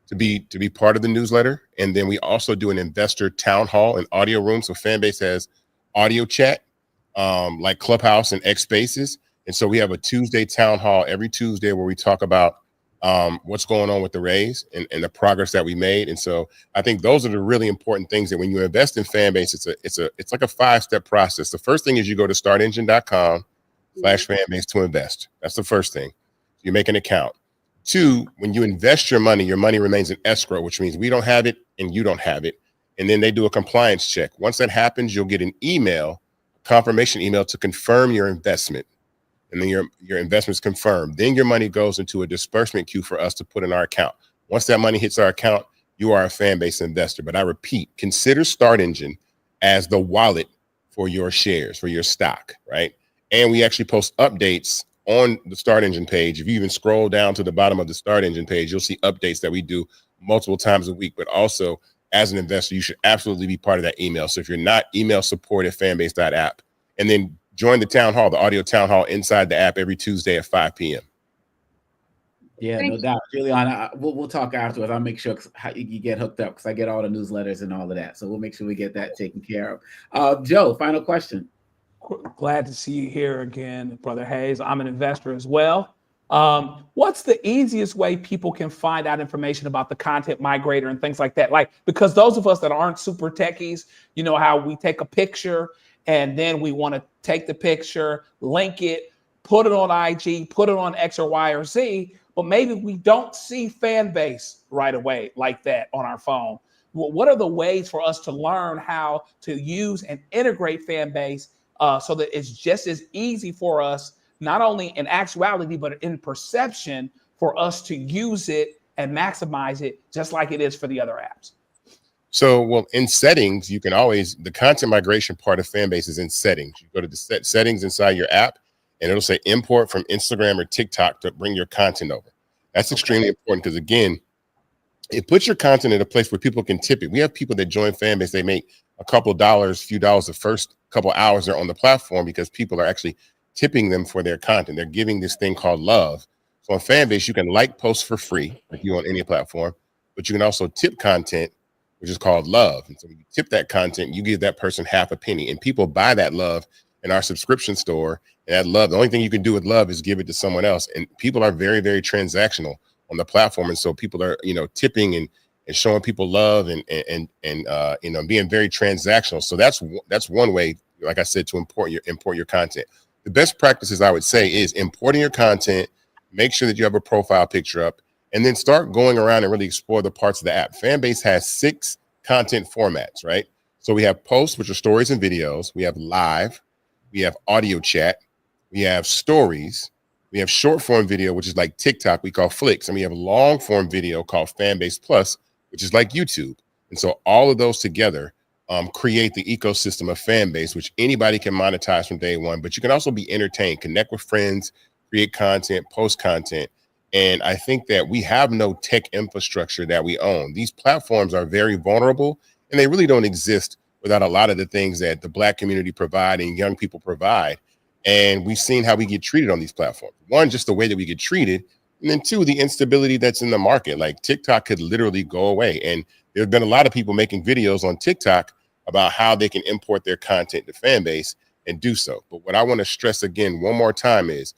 to be part of the newsletter. And then we also do an investor town hall and audio room. So Fanbase has audio chat, like Clubhouse and X Spaces. And so we have a Tuesday town hall every Tuesday where we talk about what's going on with the raise and the progress that we made. And so I think those are the really important things that when you invest in Fanbase, it's like a 5-step process. The first thing is you go to startengine.com/Fanbase to invest. That's the first thing. You make an account. Two, when you invest your money remains in escrow, which means we don't have it and you don't have it. And then they do a compliance check. Once that happens, you'll get an email, confirmation email to confirm your investment. And then your investment's confirmed. Then your money goes into a disbursement queue for us to put in our account. Once that money hits our account, you are a Fanbase investor. But I repeat, consider Start Engine as the wallet for your shares, for your stock, right? And we actually post updates on the Start Engine page. If you even scroll down to the bottom of the Start Engine page, you'll see updates that we do multiple times a week. But also, as an investor, you should absolutely be part of that email. So if you're not, email support@fanbase.app. And then join the town hall, the audio town hall inside the app every Tuesday at 5 p.m. Yeah, no doubt. Juliana, we'll talk afterwards. I'll make sure how you get hooked up because I get all the newsletters and all of that. So we'll make sure we get that taken care of. Joe, final question. Glad to see you here again, Brother Hayes. I'm an investor as well. What's the easiest way people can find out information about the content migrator and things like that? Like, because those of us that aren't super techies, you know how we take a picture and then we want to take the picture, link it, put it on IG, put it on X or Y or Z, but maybe we don't see Fanbase right away like that on our phone. Well, what are the ways for us to learn how to use and integrate Fanbase so that it's just as easy for us, not only in actuality, but in perception, for us to use it and maximize it just like it is for the other apps? So, well, in settings, you can always, the content migration part of Fanbase is in settings. You go to the settings inside your app, and it'll say import from Instagram or TikTok to bring your content over. That's extremely important because, again, it puts your content in a place where people can tip it. We have people that join Fanbase, they make a couple of dollars, few dollars the first couple of hours they're on the platform because people are actually tipping them for their content. They're giving this thing called love. So on Fanbase, you can like posts for free, like you on any platform, but you can also tip content, which is called love. And so when you tip that content, you give that person half a penny, and people buy that love in our subscription store. And that love, the only thing you can do with love is give it to someone else. And people are very, very transactional on the platform. And so people are, tipping and showing people love and being very transactional. So that's one way, like I said, to import your content. The best practices I would say is importing your content, make sure that you have a profile picture up, and then start going around and really explore the parts of the app. Fanbase has 6 content formats, right? So we have posts, which are stories and videos. We have live, we have audio chat, we have stories, we have short form video, which is like TikTok, we call Flicks, and we have long form video called Fanbase Plus, which is like YouTube. And so all of those together create the ecosystem of Fanbase, which anybody can monetize from day one, but you can also be entertained, connect with friends, create content, post content. And I think that we have no tech infrastructure that we own. These platforms are very vulnerable, and they really don't exist without a lot of the things that the Black community provide and young people provide. And we've seen how we get treated on these platforms. One, just the way that we get treated. And then 2, the instability that's in the market. Like TikTok could literally go away. And there have been a lot of people making videos on TikTok about how they can import their content to Fanbase and do so. But what I want to stress again one more time is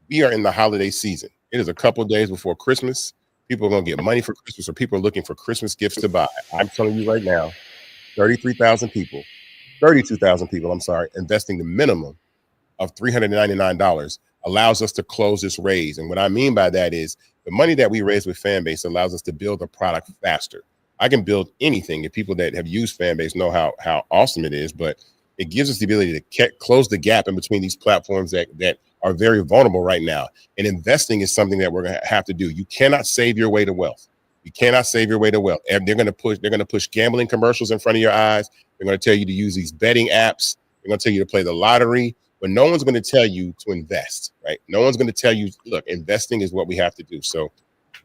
we are in the holiday season. It is a couple of days before Christmas. People are going to get money for Christmas, or people are looking for Christmas gifts to buy. I'm telling you right now, 32,000 people, investing the minimum of $399 allows us to close this raise. And what I mean by that is the money that we raise with Fanbase allows us to build a product faster. I can build anything. If people that have used Fanbase know how awesome it is, but it gives us the ability to close the gap in between these platforms that are very vulnerable right now. And investing is something that we're going to have to do. You cannot save your way to wealth. You cannot save your way to wealth. They're going to push gambling commercials in front of your eyes. They're going to tell you to use these betting apps. They're going to tell you to play the lottery, but no one's going to tell you to invest, right? No one's going to tell you, look, investing is what we have to do. So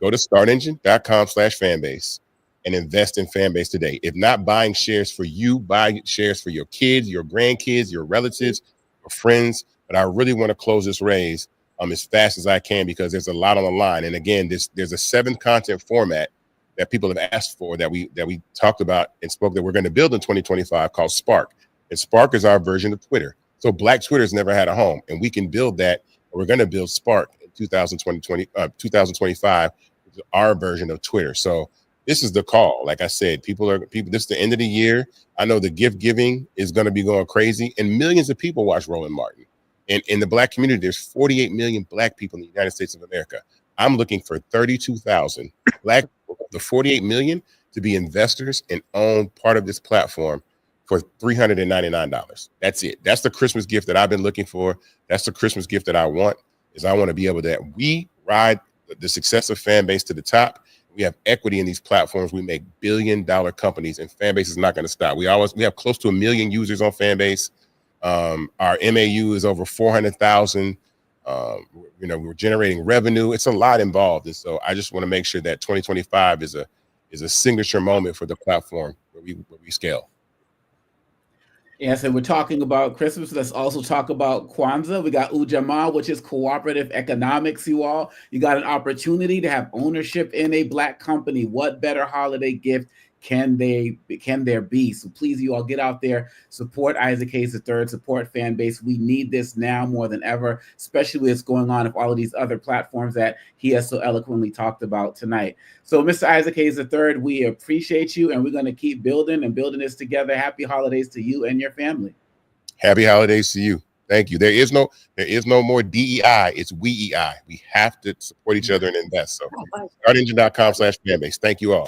go to startengine.com/fanbase and invest in Fanbase today. If not buying shares for you, buy shares for your kids, your grandkids, your relatives, your friends. But I really want to close this raise as fast as I can, because there's a lot on the line. And again, there's a 7th content format that people have asked for that we talked about and spoke that we're going to build in 2025 called Spark. And Spark is our version of Twitter. So Black Twitter's never had a home, and we can build that. We're going to build Spark in 2025, which is our version of Twitter. So this is the call. Like I said, people, this is the end of the year. I know the gift giving is going to be going crazy, and millions of people watch Roland Martin. And in the Black community, there's 48 million Black people in the United States of America. I'm looking for 32,000 Black, the 48 million, to be investors and own part of this platform for $399. That's it. That's the Christmas gift that I've been looking for. That's the Christmas gift that I want, is I want to be able to, we ride the success of Fanbase to the top. We have equity in these platforms. We make billion-dollar companies, and Fanbase is not going to stop. We have close to 1 million users on Fanbase. Our MAU is over 400,000. We're generating revenue. It's a lot involved. And so I just want to make sure that 2025 is a signature moment for the platform where we scale. Yeah, so we're talking about Christmas. Let's also talk about Kwanzaa. We got Ujamaa, which is cooperative economics, you all. You got an opportunity to have ownership in a Black company. What better holiday gift can there be? So please, you all, get out there, support Isaac Hayes III, support Fanbase. We need this now more than ever, especially with what's going on with all of these other platforms that he has so eloquently talked about tonight. So Mr. Isaac Hayes III, we appreciate you, and we're going to keep building this together. Happy holidays to you and your family. Happy holidays to you. Thank you. There is no more DEI. It's WEEI. We have to support each other and invest. So startengine.com/Fanbase. Thank you all.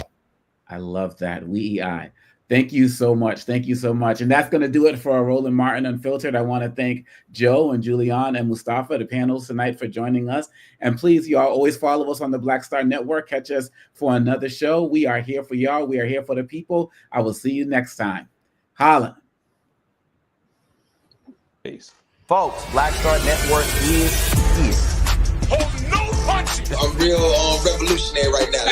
I love that. WEEI. Thank you so much. Thank you so much. And that's going to do it for Roland Martin Unfiltered. I want to thank Joe and Julian and Mustafa, the panels tonight, for joining us. And please, y'all, always follow us on the Black Star Network. Catch us for another show. We are here for y'all. We are here for the people. I will see you next time. Holla. Peace. Folks, Black Star Network is here. I'm real revolutionary right now.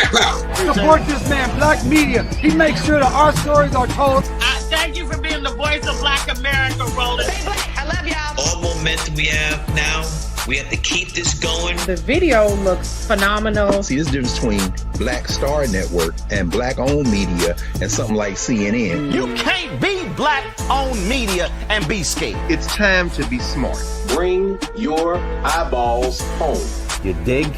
Support this man, Black Media. He makes sure that our stories are told. Thank you for being the voice of Black America, Roland. I love y'all. momentum we have now. We have to keep this going. The video looks phenomenal. See, there's a difference between Black Star Network and Black-owned media and something like CNN. You can't be Black-owned media and be scared. It's time to be smart. Bring your eyeballs home. You dig?